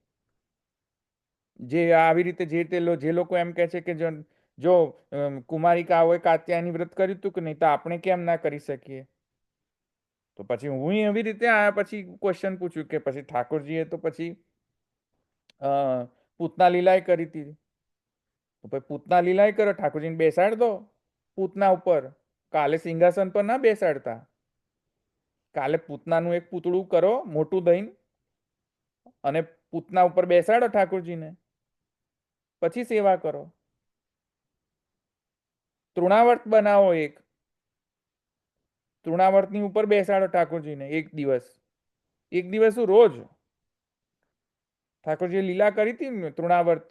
જે આવી રીતે જે લોકો એમ કહે છે કે જો કુમારિકા હોય કાત્યાયની વ્રત કર્યું હતું કે નહીં, તો આપણે કેમ ના કરી શકીએ? તો પછી હું એવી રીતે પછી ક્વેશ્ચન પૂછ્યું કે પછી ઠાકોરજીએ તો પછી પૂતના લીલાએ કરી હતી. તો પછી પૂતના લીલાએ કરો, ઠાકોરજીને બેસાડ દો પૂતના ઉપર. કાલે સિંહાસન પર ના બેસાડતા. કાલે પૂતનાનું એક પૂતળું કરો મોટું દઈને, અને પૂતના ઉપર બેસાડો ઠાકોરજીને, પછી સેવા કરો. તૃણાવર્ત બનાવો, તૃણાવર્તની ઉપર બેસાડો ઠાકોરજીને એક દિવસ રોજ. ઠાકોરજીએ લીલા કરી હતી ને તૃણાવર્ત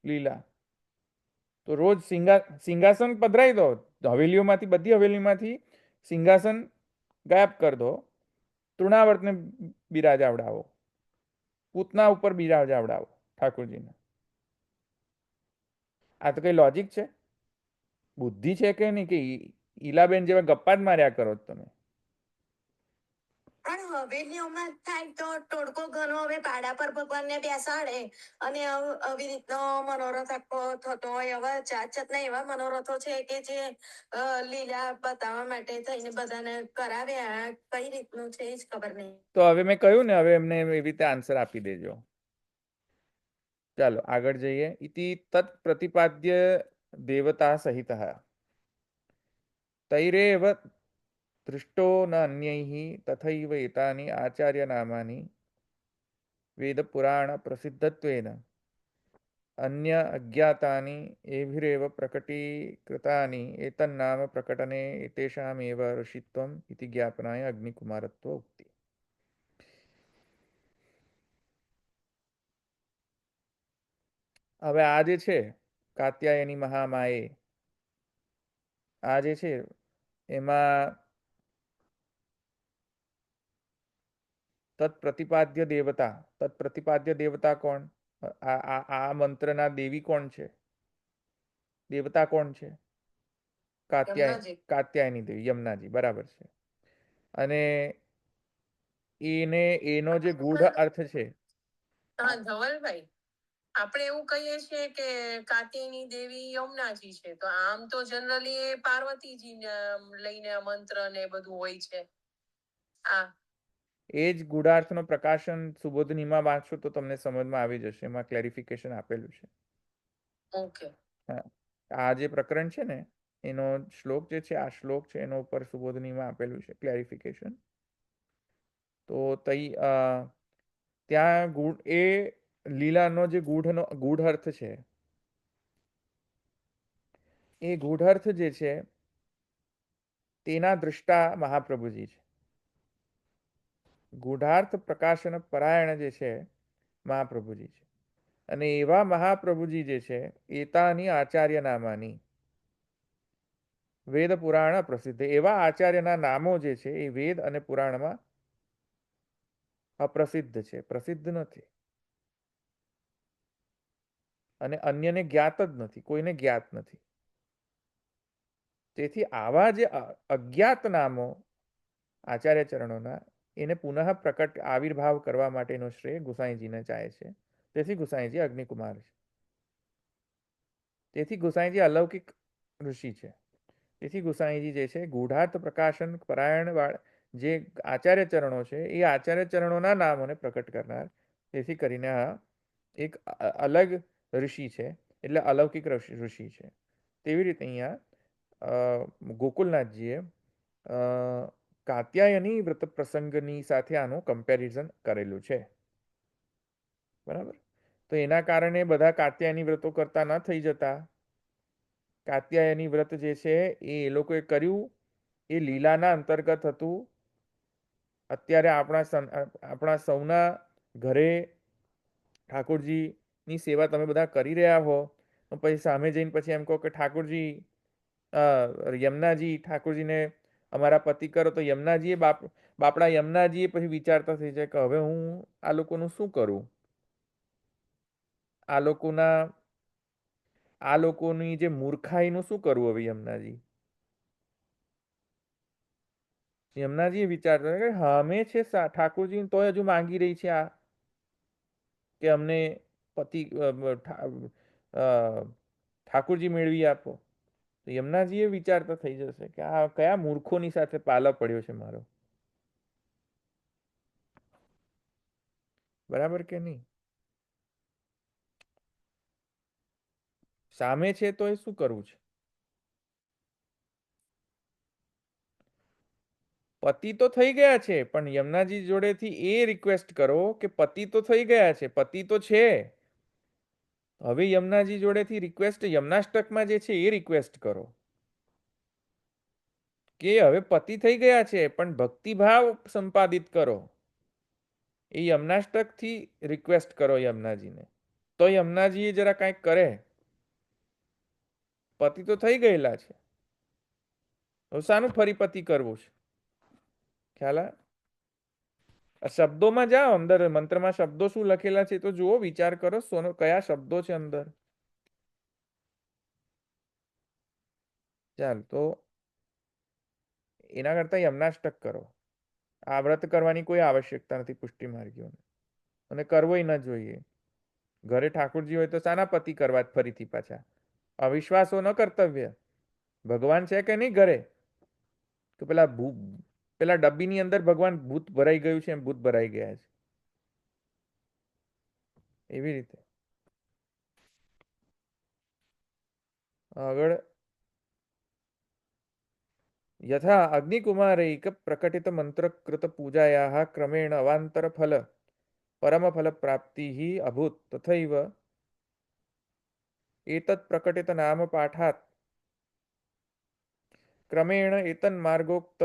લીલા, તો રોજ સિંહાસન પધરાઈ દો. બધી હવેલીમાંથી સિંહાસન ગાયબ કરી દો, તૃણાવર્તને બિરાજાવડાવો, પૂતના ઉપર બિરાજાવડાવો ઠાકોરજીને. આ તો કઈ લોજિક છે? બુદ્ધિ છે કે નહીં? કે ઈલાબેન જેવા ગપ્પા જ માર્યા કરો તમે? પણ હવેલીઓમાં થાય તો ટોળકો ઘનો હવે પાડા પર ભગવાનને બેસાડે અને આવી રીતનો મનોરથ આખો થતો હોય. એવા જાત જાતના એવા મનોરથો છે કે જે લીલા બતાવવા માટે થઈને બધાને કરાવ્યા. કઈ રીતનું છે એ જ ખબર નહીં. તો હવે મેં કહ્યું ને, હવે એમને એવી રીતે આન્સર આપી દેજો. ચાલો આગળ જઈએ. ઇતિ તત્ પ્રતિપાદ્ય દેવતા સહિત તૈરેવ દૃષ્ટો ન અન્યૈઃ તથૈવ એતાની આચાર્ય નામાની વેદ પુરાણ પ્રસિદ્ધત્વેન અન્ય અજ્ઞાતાની એभिरेव પ્રકટીકૃતાની એતન્નામ પ્રકટને એતેષામેવ ઋષિત્વમ ઇતિ જ્ઞાપનાય અગ્નિકુમારત્વ ઉક્તિ. હવે આ જે છે કાત્યાયની મહામાએ, આ જે છે એમાં તત્પ્રતિપાદ્ય દેવતા કોણ? આ મંત્રના દેવી કોણ છે? દેવતા કોણ છે? કાત્યાયની દેવી યમુનાજી, બરાબર છે. અને એનો જે ગૂઢ અર્થ છે. હા ધવલભાઈ, આપણે એવું કહીએ છીએ કે કાત્યાયની દેવી યમુનાજી છે, તો આમ તો જનરલી પાર્વતીજી લઈને મંત્ર ને બધું હોય છે. એ જ ગૂઢાર્થનો પ્રકાશન સુબોધનીમાં વાંચશો તો તમને સમજમાં આવી જશે. એમાં ક્લેરિફિકેશન આપેલું છે. ઓકે. હા, આ જે પ્રકરણ છે ને એનો શ્લોક જે છે, આ શ્લોક છે એનો ઉપર સુબોધનીમાં આપેલું છે ક્લેરિફિકેશન. તો ત્યાં એ લીલાનો જે ગૂઢ અર્થ છે, એ ગૂઢ અર્થ જે છે તેના દ્રષ્ટા મહાપ્રભુજી છે. ગૂઢાર્થ પ્રકાશન પરાયણ જે છે મહાપ્રભુજી છે. અને એવા મહાપ્રભુજી જે છે એતાની આચાર્ય નામાની વેદ પુરાણ પ્રસિદ્ધ, એવા આચાર્યના નામો જે છે એ વેદ અને પુરાણમાં અપ્રસિદ્ધ છે, પ્રસિદ્ધ નથી. અને અન્યને જ્ઞાત જ નથી, કોઈને જ્ઞાત નથી. તેથી આવા જે અજ્ઞાત નામો આચાર્ય ચરણોના, એને પુનઃ પ્રકટ આવિર્ભાવ કરવા માટેનો શ્રેય ગુસાઈજીને જાય છે. તેથી ગુસાઈજી અગ્નિકુમાર છે. તેથી ગુસાઈજી અલૌકિક ઋષિ છે. તેથી ગુસાઈજી જે છે ગૂઢાર્થ પ્રકાશન પરાયણ જે આચાર્ય ચરણો છે એ આચાર્ય ચરણોના નામોને પ્રકટ કરનાર. તેથી કરીને એક અલગ ઋષિ છે, એટલે અલૌકિક ઋષિ છે. તેવી રીતે અહીંયા ગોકુલનાથજીએ કાત્યાયની વ્રત પ્રસંગની સાથે આનું કમ્પેરિઝન કરેલું છે. બરાબર. તો એના કારણે બધા કાત્યાયની વ્રતો કરતા ન થઈ જતા. કાત્યાયની વ્રત જે છે એ લોકોએ કર્યું, એ લીલાના અંતર્ગત હતું. અત્યારે આપણા સૌના ઘરે ઠાકોરજીની સેવા તમે બધા કરી રહ્યા હો, પછી સામે જઈને પછી એમ કહો કે ઠાકોરજી યમુનાજી ઠાકોરજીને અમારા પતિ કરો, તો યમુનાજીએ બાપડા યમુનાજીએ પછી વિચારતા થઈ જાય કે હવે હું આ લોકોનું શું કરું, આ લોકોની જે મૂર્ખાઈનું શું કરવું હવે યમુનાજી. યમુનાજી વિચારતા કે અમે છે ઠાકોરજી તોય હજુ માંગી રહી છે આ કે અમને પતિ ઠાકોરજી મેળવી આપો. તો યમુનાજી એ વિચારતા થઈ જશે કે આ કયા મૂર્ખોની સાથે પાલા પડ્યો છે મારો. બરાબર કે નહીં? સામે છે તો એ શું કરવું છે? પતિ તો થઈ ગયા છે, પણ યમુનાજી જોડેથી એ રિક્વેસ્ટ કરો કે પતિ તો થઈ ગયા છે, પતિ તો છે, હવે યમુનાજી જોડેથી રિક્વેસ્ટ યમનાષ્ટકમાં જે છે એ રિક્વેસ્ટ કરો કે હવે પતિ થઈ ગયા છે પણ ભક્તિભાવ સંપાદિત કરો. એ યમનાષ્ટકથી રિક્વેસ્ટ કરો યમુનાજીને, તો યમુનાજી જરા કાંઈક કરે. પતિ તો થઈ ગયેલા છે, હવે શાનું ફરી પતિ કરવું છે? ખ્યાલ શબ્દોમાં જાઓ, અંદર મંત્રમાં શબ્દો શું લખેલા છે તો જુઓ, વિચાર કરો કયા શબ્દો છે અંદર. ચાલ, તો એના કરતા યમનાષ્ટક કરો. આ વ્રત કરવાની કોઈ આવશ્યકતા નથી પુષ્ટિ માર્ગીઓને, અને કરવોય ન જોઈએ. ઘરે ઠાકોરજી હોય તો શાના પતિ કરવા ફરીથી પાછા? અવિશ્વાસો ન કર્તવ્ય. ભગવાન છે કે નહીં ઘરે? તો પેલા ડબ્બીની અંદર ભગવાન ભૂત ભરાઈ ગયું છે એમ ભૂત ભરાઈ ગયા છે. એવી રીતે આગળ યથા અગ્નિકુમારૈક પ્રકટિત મંત્રકૃત પૂજાયાઃ ક્રમેણ અવાંતર ફલ પરમ ફલ પ્રાપ્તિ અભૂત તથૈવ એતत् પ્રકટિત નામ પાઠાત ક્રમેણ એતન્માર્ગોક્ત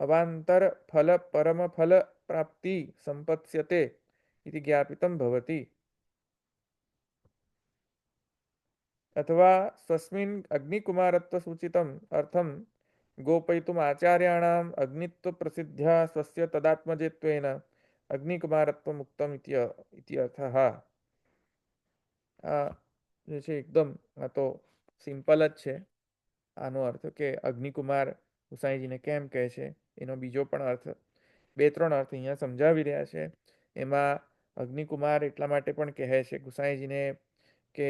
અવાંતર ફલ પરમ ફલ પ્રાપ્તિ સંપત્સ્યતે इति ज्ञापितं भवति. अथवा स्वस्मिन् अग्निकुमारत्व सूचितम् अर्थं गोपयितुम् आचार्याणाम् अग्नित्व प्रसिद्ध्या स्वस्य तदात्मजेत्वेन अग्निकुमारत्व मुक्तम इति अर्थः. આ જે છે એકદમ આ તો સિમ્પલ જ છે. આનો અર્થ કે અગ્નિકુમાર ગુસાઈજીને કેમ કહે છે એનો બીજો પણ અર્થ, બે ત્રણ અર્થ અહીંયા સમજાવી રહ્યા છે. એમાં અગ્નિકુમાર એટલા માટે પણ કહે છે ગુસાઈજીને કે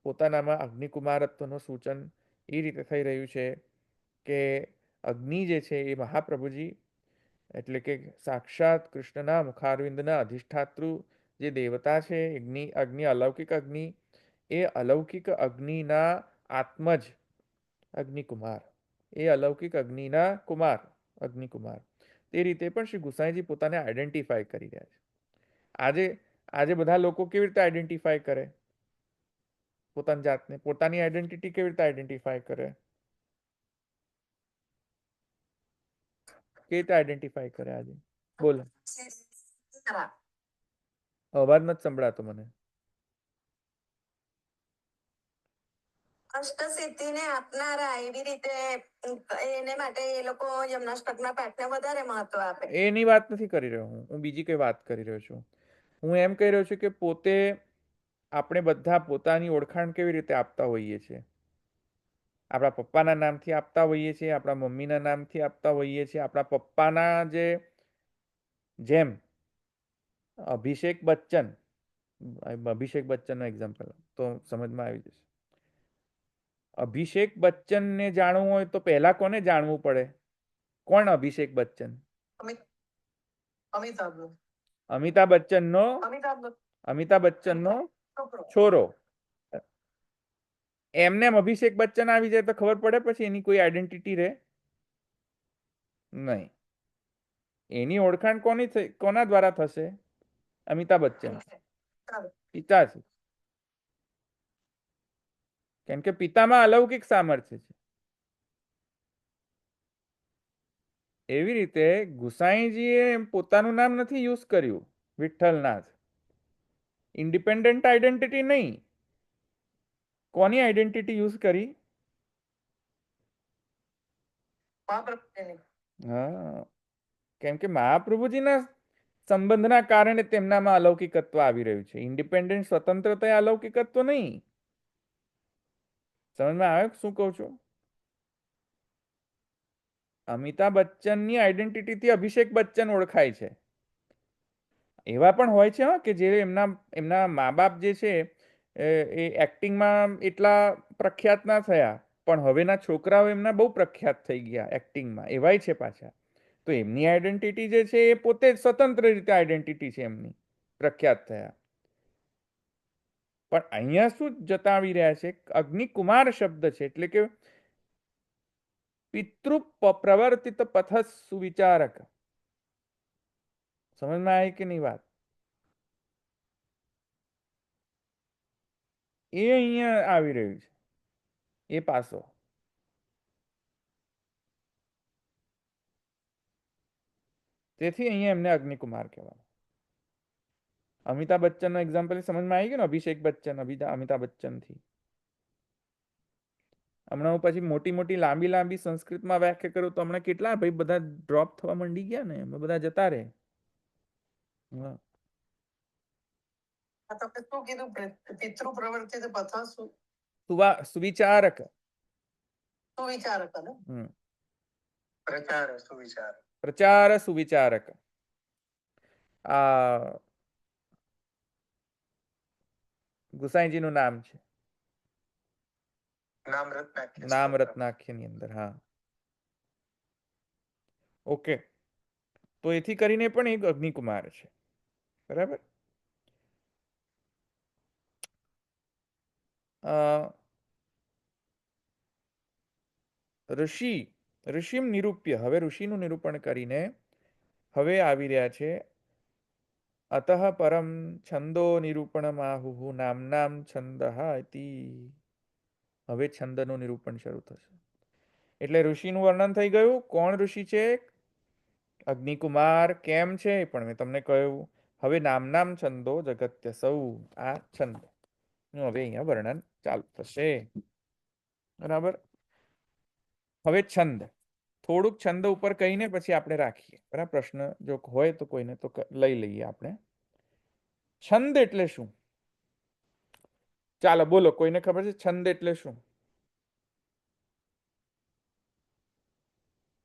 પોતાનામાં અગ્નિકુમારત્વનું સૂચન એ રીતે થઈ રહ્યું છે કે અગ્નિ જે છે એ મહાપ્રભુજી એટલે કે સાક્ષાત કૃષ્ણના મુખારવિંદના અધિષ્ઠાતૃ જે દેવતા છે, અગ્નિ અલૌકિક અગ્નિ, એ અલૌકિક અગ્નિના આત્મજ અગ્નિકુમાર, એ અલૌકિક અગ્નિના કુમાર અગ્નિકુમાર. તે રીતે પણ શ્રી ગુસાઈજી પોતાને આઈડેન્ટિફાય કરી રહ્યા છે. આજે બધા લોકો કેવી રીતે આઈડેન્ટિફાય કરે પોતાની જાતને? પોતાની આઈડેન્ટિટી કેવી રીતે આઈડેન્ટિફાય કરે? કેવી રીતે આઈડેન્ટિફાય કરે આજે? બોલો, અવાજ નથી સંભળાતો મને. અષ્ટસિદ્ધિને આપનારા એવી રીતે એને માટે એ લોકો યમનાષ્ટકના પાઠને વધારે મહત્વ આપે. એની વાત નથી કરી રહ્યો હું બીજી કઈ વાત કરી રહ્યો છું. હું એમ કહી રહ્યો છું કે પોતે આપણે બધા પોતાની ઓળખાણ કેવી રીતે આપતા હોઈએ છીએ? આપણા પપ્પાના નામથી આપતા હોઈએ છીએ, આપણા મમ્મીના નામથી આપતા હોઈએ છીએ. આપણા પપ્પાના જેમ અભિષેક બચ્ચનનો એક્ઝામ્પલ તો સમજમાં આવી જશે. અભિષેક બચ્ચનને જાણવું હોય તો પહેલા કોને જાણવું પડે? કોણ અભિષેક બચ્ચન? અમિતાભ બચ્ચનનો અમિતાભ બચ્ચનનો છોરો. એમને એમ અભિષેક બચ્ચન આવી જાય તો ખબર પડે પછી એની કોઈ આઈડેન્ટિટી રહે નહીં. એની ઓળખાણ કોના દ્વારા થશે? અમિતાભ બચ્ચન પિતાથી. કેમ કે પિતામાં અલૌકિક સામર્થ્ય છે. એવી રીતે ગુસાઈજીએ પોતાનું નામ નથી યુઝ કર્યું વિઠ્ઠલનાથ. ઇન્ડિપેન્ડન્ટ આઈડેન્ટિટી નહીં. કોની આઈડેન્ટિટી યુઝ કરી? હા, કેમ કે મહાપ્રભુજીના સંબંધના કારણે તેમનામાં અલૌકિકત્વ આવી રહ્યું છે. ઇન્ડિપેન્ડન્ટ સ્વતંત્રતા અલૌકિકત્વ નહીં. સમજમાં આવે શું કહું છું? અમિતાભ બચ્ચનની આઈડેન્ટિટીથી અભિષેક બચ્ચન ઓળખાય છે. એવા પણ હોય છે કે જે એમના મા બાપ જે છે એ એક્ટિંગમાં એટલા પ્રખ્યાત ના થયા, પણ હવેના છોકરાઓ એમના બહુ પ્રખ્યાત થઈ ગયા એક્ટિંગમાં, એવાય છે પાછા. તો એમની આઈડેન્ટિટી જે છે એ પોતે જ સ્વતંત્ર રીતે આઈડેન્ટિટી છે એમની, પ્રખ્યાત થયા. પણ અહીંયા શું જતાવી રહ્યા છે? અગ્નિકુમાર શબ્દ છે એટલે કે પિતૃ પ્રવર્તિત પથ સુવિચારક. સમજમાં આવી કે નહીં વાત? એ અહીંયા આવી રહ્યું છે, એ પાસો. તેથી અહીંયા એમને અગ્નિકુમાર કહેવાય. અમિતાભ બચ્ચનનો એક્ઝામ્પલ સમજમાં આવી ગયું ને? અભિષેક બચ્ચન અમિતાભ બચ્ચન થી. હમણાં હું પછી મોટી લાંબી સંસ્કૃતમાં વ્યાખ્યા કરું તો હમણાં કેટલા ભાઈ બધા ડ્રોપ થવા માંડી ગયા ને, બધા જતા રહે. શું કીધું? પિતૃ પ્રવૃત્તિ સુવિચારક. સુવિચારક ને પ્રચાર સુવિચારક. આ ગુસાઈજીનું નામ છે નામ રત્નાખ્યની અંદર. હા, ઓકે. તો એથી કરીને પણ એક અગ્નિકુમાર છે, બરાબર. ઋષિ નિરૂપ્ય. હવે ઋષિનું નિરૂપણ કરીને હવે આવી રહ્યા છે અતઃ પરમ છંદો નિરૂપણમ આહુહુ નામનામ છંદઃ ઇતિ. હવે છંદનું નિરૂપણ શરૂ થશે. એટલે ઋષિનું વર્ણન થઈ ગયું. કોણ ઋષિ છે? અગ્નિકુમાર. કેમ છે એ પણ મેં તમને કહ્યું. હવે નામનામ છંદો જગત્ય સૌ. આ છંદ નું હવે અહીંયા વર્ણન ચાલુ થશે, બરાબર. હવે છંદ, થોડુંક છંદ ઉપર કહીને પછી આપણે રાખીએ, બરાબર. પ્રશ્ન જો હોય તો કોઈને તો લઈ લઈએ આપણે. છંદ એટલે શું? ચાલો બોલો, કોઈને ખબર છે છંદ એટલે શું?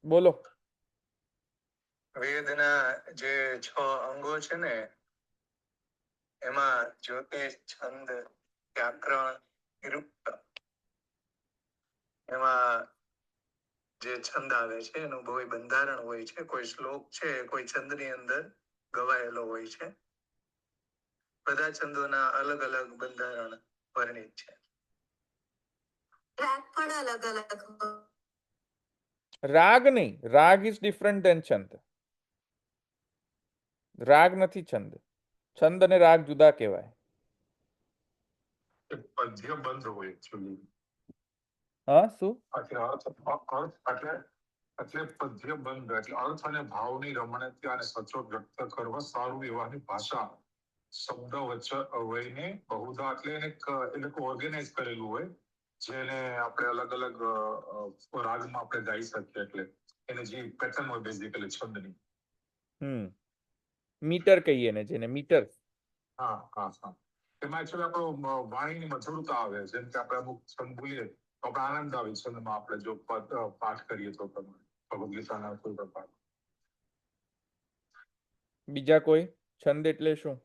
બોલો. વેદના જે 6 અંગો છે ને એમાં જ્યોતિષ, છંદ, વ્યાકરણ, નિરુક્ત, એમાં જે છંદ આવે છે એનું બહુ બંધારણ હોય છે. કોઈ શ્લોક છે કોઈ છંદની અંદર ગવાયેલો હોય છે. બધા છંદોના અલગ અલગ બંધારણ વર્ણિત છે. રાગ પણ અલગ અલગ. રાગ નહીં, રાગ ઇઝ ડિફરન્ટ ધેન છંદ. રાગ નથી છંદ. છંદ અને રાગ જુદા કહેવાય. પદ્ય બંધ હોય એકચ્યુઅલી. હા, શું? એટલે પદ્ય બંધ એટલે અર્થ અને ભાવની રમણીયતા અને સચોટ વ્યક્ત કરવા સારું એવાની ભાષા શબ્દ વયને બહુધા એટલે એને એ લોકો ઓર્ગેનાઇઝ કરેલું હોય, જેને આપણે અલગ અલગ રાગમાં આપણે ગાઈ શકીએ. એટલે એને જે પેટર્ન હોય બેઝિકલી છંદની. મીટર કહીએ ને, જેને મીટર. હા હા હા. એમાં એકચ્યુઅલી આપણો વાણીની મધુરતા આવે. જેમ કે આપણે અમુક છંદ બોલીએ તો આપણે આનંદ આવે છંદમાં. આપણે જો પાઠ કરીએ તો ભગવદ ગીતાના કોઈ પણ પાઠ. બીજા કોઈ? છંદ એટલે શું?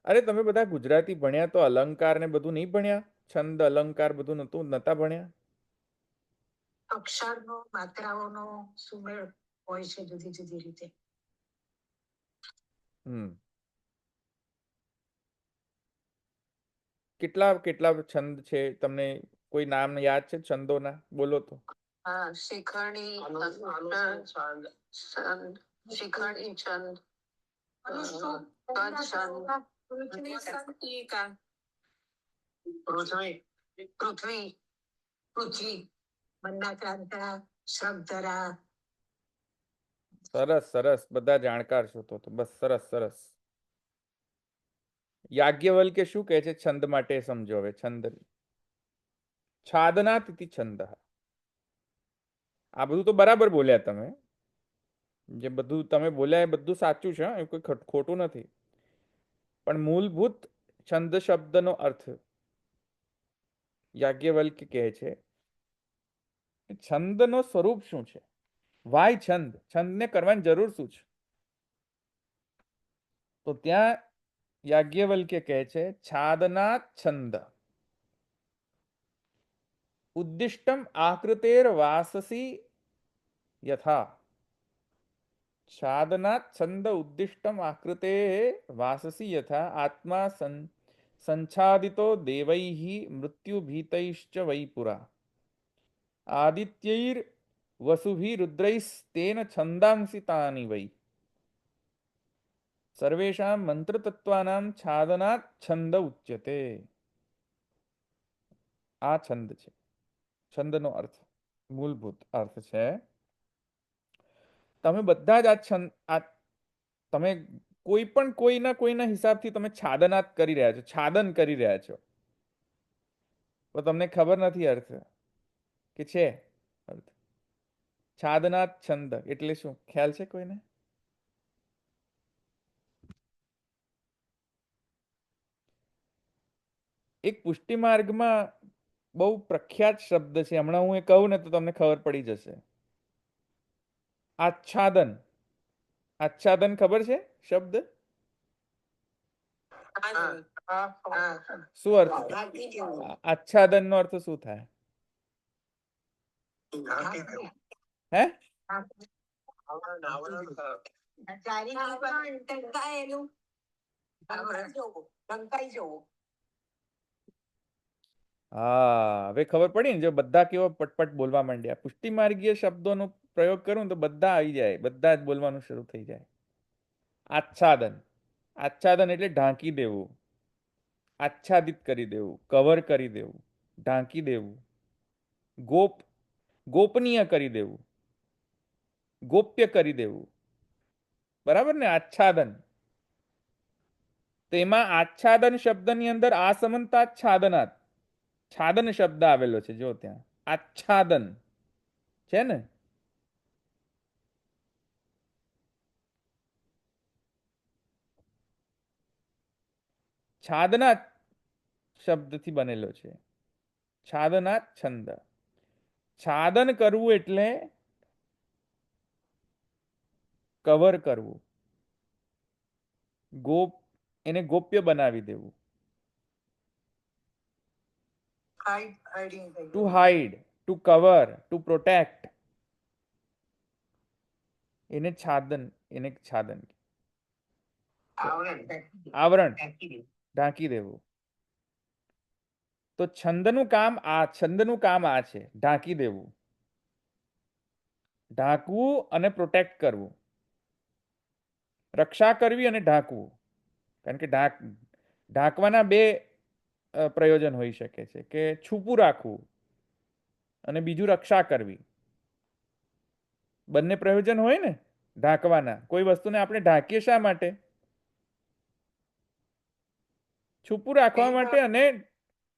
અરે તમે બધા ગુજરાતી ભણ્યા તો અલંકાર ને બધું નહીં ભણ્યા? છંદ અલંકાર બધું નતા ભણ્યા? અક્ષરનો, માત્રાઓનો સુમેળ હોય છે જુદી જુદી રીતે. કેટલા કેટલા છંદ છે તમને કોઈ નામ યાદ છે છંદોના? બોલો તો. હા, શિખરણી છંદ, શિખરણી છંદ, પૃથ્વી પૃથ્વી પૃથ્વી, મંદાક્રાંતા, શ્રદ્ધરા. સરસ સરસ, બધા જાણકાર છો તો બસ સરસ સરસ. યાજ્ઞવલ્ક્ય શું કહે છે છંદ માટે સમજો હવે. છંદ છાદનાત ઇતિ છંદ. આ બધું તો બરાબર બોલ્યા તમે, જે બધું તમે બોલ્યા એ બધું સાચું છે, એ કોઈ ખોટું નથી. પણ મૂળભૂત છંદ શબ્દનો અર્થ યાજ્ઞવલ્ક્ય કહે છે છંદનો સ્વરૂપ શું છે. વાય છંદ, છંદને કરવાની જરૂર શું છે? તો ત્યાં યાજ્ઞવલ્ક્ય કહે છે છાદના છંદ ઉદ્દિષ્ટમ આકૃતેર વાસસી યથા. છાદનાत् છંદ ઉદ્દિષ્ટમ આકૃતે વાસસી યથા આત્મા સંછાદિતો દેવૈઃ મૃત્યુભીતૈશ્ચ વૈ પુરા આદિત્યૈર વસુભિ રુદ્રૈસ્તેન છંદાંસી તાની વૈ સર્વેષાં મંત્રતત્વાનાં છાદનાत् છંદ ઉચ્યતે. આ છંદ છે, છંદનો અર્થ, મૂળભૂત અર્થ છે. તમે બધા જ આ છંદ, આ તમે કોઈ પણ કોઈના હિસાબથી તમે છાદનાત કરી રહ્યા છો, છાદન કરી રહ્યા છો, તો તમને ખબર નથી અર્થ કે છે અર્થ. છાદનાત છંદ એટલે શું ખ્યાલ છે કોઈને? એક પુષ્ટિ માર્ગમાં બહુ પ્રખ્યાત શબ્દ છે, હમણાં હું એ કહું ને તો તમને ખબર પડી જશે. આચ્છાદન. આચ્છાદન ખબર છે શબ્દ? શું અર્થ? આચ્છાદન નો અર્થ શું થાય? હે? હા, હવે ખબર પડી ને, જો બધા કેવો પટપટ બોલવા માંડ્યા. પુષ્ટિ માર્ગીય શબ્દોનો પ્રયોગ કરું તો બધા આવી જાય, બધા જ બોલવાનું શરૂ થઈ જાય. આચ્છાદન, આચ્છાદન એટલે ઢાંકી દેવું, આચ્છાદિત કરી દેવું, કવર કરી દેવું, ઢાંકી દેવું, ગોપનીય કરી દેવું, ગોપ્ય કરી દેવું, બરાબર ને? આચ્છાદન. તેમાં આચ્છાદન શબ્દની અંદર આસમંતા છાદનાત, છાદન શબ્દ આવેલો છે, જો ત્યાં આચ્છાદન છે ને. છાદનાત શબ્દથી બનેલો છે. છાદનાત છંદ. છાદન કરવું એટલે કવર કરવું, એને ગોપ્ય બનાવી દેવું. To hide, to cover, to protect, એને છાદન, એને છાદન, આવરણ, ઢાંકી દેવું. તો છંદનું કામ આ, છંદનું કામ આ છે, ઢાંકી દેવું, ઢાંકવું અને પ્રોટેક્ટ કરવું, રક્ષા કરવી અને ઢાંકવું. કારણ કે ઢાંકવાના બે પ્રયોજન હોઈ શકે છે, કે છૂપું રાખવું અને બીજું રક્ષા કરવી. બંને પ્રયોજન હોય ને ઢાંકવાના. કોઈ વસ્તુને આપણે ઢાંકીએ શા માટે? છૂપું રાખવા માટે અને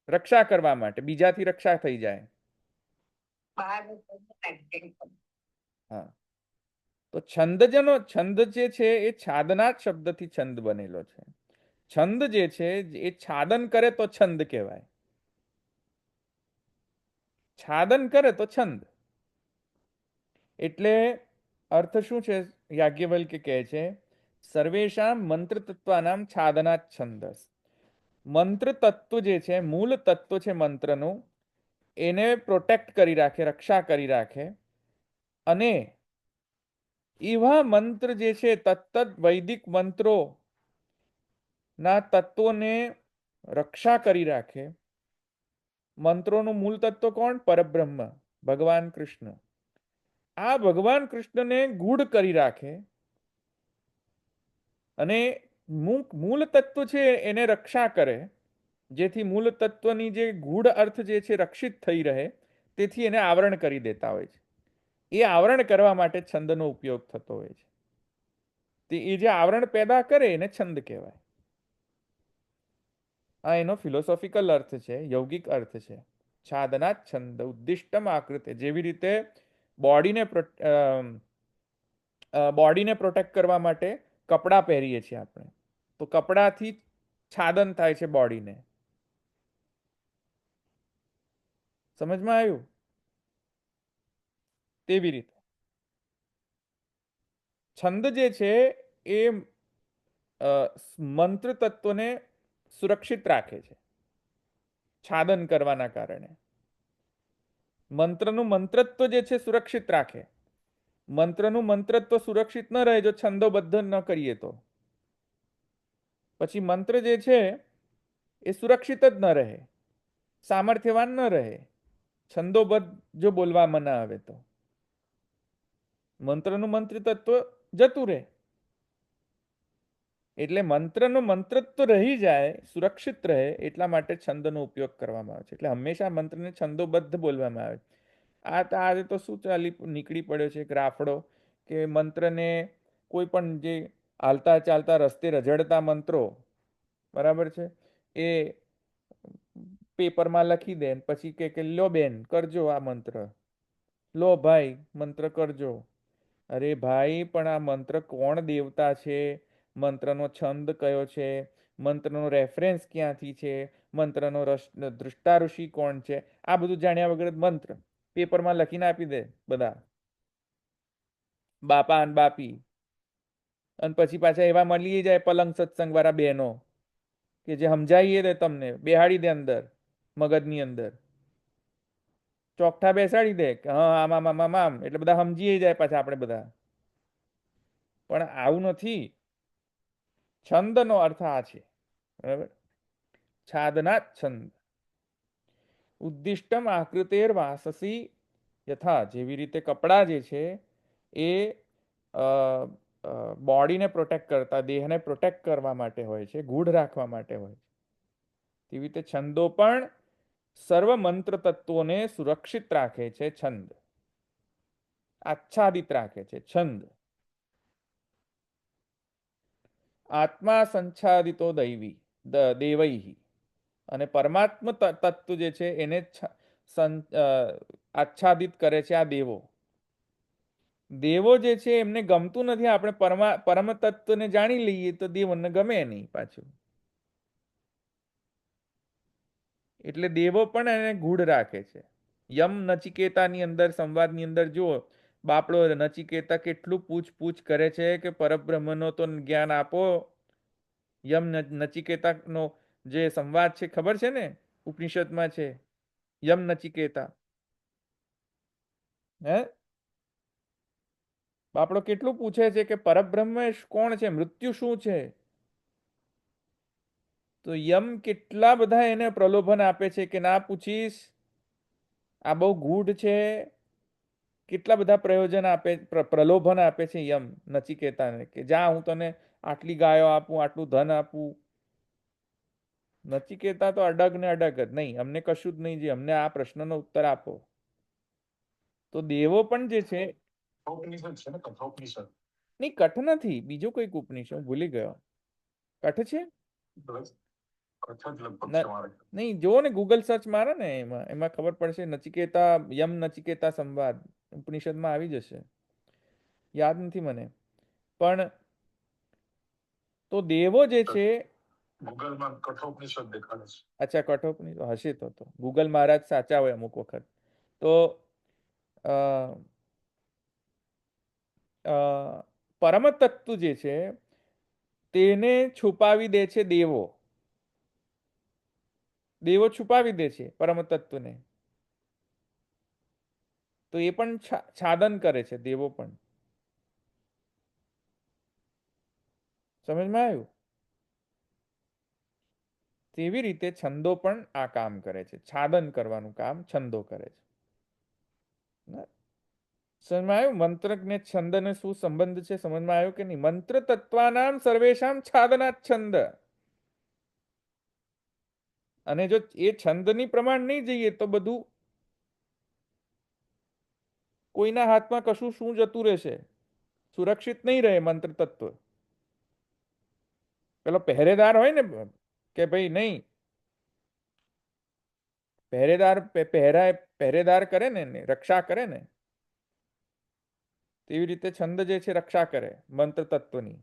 રક્ષા કરવા માટે, બીજાથી રક્ષા થઈ જાય. હા, તો છંદ જે છે એ છાદનાત શબ્દથી છંદ બનેલો છે. છંદ જે છે એ છાદન કરે તો છંદ કહેવાય, છાદન કરે તો છંદ. એટલે અર્થ શું છે? યાજ્ઞવલ્ક્ય કહે છે સર્વેષામ મંત્ર તત્વાનામ છાદનાત છંદસ. મંત્ર તત્વ જે છે, મૂળ તત્વ છે મંત્રનું, એને પ્રોટેક્ટ કરી રાખે, રક્ષા કરી રાખે, અને એવા મંત્ર જે છે તત્ત વૈદિક મંત્રો ના તત્વોને રક્ષા કરી રાખે. મંત્રોનું મૂળ તત્વ કોણ? પરબ્રહ્મ, ભગવાન કૃષ્ણ. આ ભગવાન કૃષ્ણને ગૂઢ કરી રાખે અને મૂળ તત્વ છે એને રક્ષા કરે, જેથી મૂળ તત્વની જે ગૂઢ અર્થ જે છે રક્ષિત થઈ રહે, તેથી એને આવરણ કરી દેતા હોય છે. એ આવરણ કરવા માટે છંદનો ઉપયોગ થતો હોય છે. તે એ જે આવરણ પેદા કરે એને છંદ કહેવાય. આ એનો ફિલોસોફિકલ અર્થ છે, યૌગિક અર્થ છે. છાદના છંદ ઉદ્દિષ્ટમ આકૃતે. જેવી રીતે બોડીને બોડીને પ્રોટેક્ટ કરવા માટે કપડાં પહેરીએ છીએ આપણે, તો કપડાથી છાદન થાય છે બોડીને. સમજમાં આવ્યું? તેવી રીતે છંદ જે છે એ મંત્ર તત્વને સુરક્ષિત રાખે છે છાદન કરવાના કારણે. મંત્રનું મંત્રત્વ જે છે સુરક્ષિત રાખે. મંત્રનું મંત્રત્વ સુરક્ષિત ન રહે જો છંદોબદ્ધ ન કરીએ તો. પછી મંત્ર જે છે એ સુરક્ષિત જ ન રહે, સામર્થ્યવાન ન રહે, છંદોબદ્ધ જો બોલવામાં ના આવે તો. મંત્રનું મંત્ર તત્વ જતું રહે. એટલે મંત્રનું મંત્રત્વ રહી જાય, સુરક્ષિત રહે, એટલા માટે છંદનો ઉપયોગ કરવામાં આવે છે. એટલે હંમેશા મંત્રને છંદોબદ્ધ બોલવામાં આવે. આજે તો શું નીકળી પડ્યો છે એક રાફડો કે મંત્રને કોઈ પણ જે હાલતા ચાલતા રસ્તે રઝળતા મંત્રો, બરાબર છે, એ પેપરમાં લખી દે પછી કે લો બેન કરજો આ મંત્ર, લો ભાઈ મંત્ર કરજો. અરે ભાઈ, પણ આ મંત્ર કોણ દેવતા છે, મંત્રનો છંદ કયો છે, મંત્રનો રેફરન્સ ક્યાંથી છે, મંત્રનો દૃષ્ટા ઋષિ કોણ છે, આ બધું જાણ્યા વગર મંત્ર પેપરમાં લખીને આપી દે બધા બાપા અને બાપી. અને પછી પાછા એવા મળી જાય પલંગ સત્સંગ વાળા બહેનો કે જે સમજાવીએ દે, તમને બેહાડી દે અંદર મગજની અંદર, ચોકઠા બેસાડી દે કે હા આમ આમ આમ આમ, એટલે બધા સમજી જાય પાછા આપણે બધા. પણ આવું નથી. છંદનો અર્થ આ છે, બરાબર? છાદના છંદ ઉદ્દિષ્ટમ આકૃતેર વાસસી યથા. જેવી રીતે કપડા જે છે એ બોડીને પ્રોટેક્ટ કરતા, દેહને પ્રોટેક્ટ કરવા માટે હોય છે, ગૂઢ રાખવા માટે હોય છે, તેવી રીતે છંદો પણ સર્વ મંત્ર તત્વોને સુરક્ષિત રાખે છે. છંદ આચ્છાદિત રાખે છે. છંદ આત્મા સંચ્છાદિતો દૈવી દેવૈ. અને પરમાત્મ તત્વ જે છે એને આચ્છાદિત કરે છે આ દેવો. દેવો જે છે એમને ગમતું નથી આપણે પરમ તત્વને જાણી લઈએ તો દેવોને ગમે નહીં પાછું. એટલે દેવો પણ એને ગૂઢ રાખે છે. યમ નચિકેતાની અંદર સંવાદની અંદર જુઓ, બાપડો નચિકેતા કેટલું પૂછ કરે છે કે પરબ્રહ્મનો તો જ્ઞાન આપો. યમ નચિકેતાનો જે સંવાદ છે ખબર છે ને, ઉપનિષદમાં છે યમ નચિકેતા. હે બાપડો કેટલું પૂછે છે કે પરબ્રહ્મ કોણ છે, મૃત્યુ શું છે? તો યમ કેટલા બધા એને પ્રલોભન આપે છે કે ના પૂછીશ, આ બહુ ગૂઢ છે. કેટલા બધા પ્રયોજન આપે, પ્રલોભન આપે છે યમ નચિકેતાને કે જા હું તને આટલી ગાયો આપું, આટલું ધન આપું. નચિકેતા તો અડગ ને અડગ જ નહીં, અમને કશું જ નહીં, જે અમને આ પ્રશ્નનો ઉત્તર આપો. તો દેવો પણ જે છે નહીં, કઠ નથી, બીજું કોઈક ઉપનિષદ હું ભૂલી ગયો. કઠ છે નહીં, જુઓ ને ગૂગલ સર્ચ મારો ને એમાં ખબર પડશે. નચિકેતા યમ નચિકેતા સંવાદ ઉપનિષદમાં આવી જશે, યાદ નથી મને. પણ તો દેવો જે છે ગૂગલમાં કઠોપનિષદ દેખાડે છે. અચ્છા, કઠોપનિષદ હશે તો ગૂગલ મહારાજ સાચા હોય અમુક વખત. તો પરમ તત્વ જે છે તેને છુપાવી દે છે દેવો. દેવો છુપાવી દે છે પરમ તત્વને. તો એ પણ છાદન કરે છે દેવો પણ. સમજમાં આવ્યું? તેવી રીતે છંદો પણ આ કામ કરે છે, છાદન કરવાનું કામ છંદો કરે છે. સમજમાં આવ્યું? મંત્ર ને છંદ ને શું સંબંધ છે? સમજમાં આવ્યું કે નહીં? મંત્ર તત્વાનામ સર્વેશામ છાદનાત છંદ. અને જો એ છંદની પ્રમાણ નહીં જઈએ તો બધું કોઈના હાથમાં કશું શું જતું રહેશે, સુરક્ષિત નહીં રહે મંત્ર તત્વ. પેલો પહેરેદાર હોય ને કે ભાઈ નહીં, પહેરેદાર કરે ને રક્ષા કરે ને, તેવી રીતે છંદ જે છે રક્ષા કરે મંત્ર તત્વની.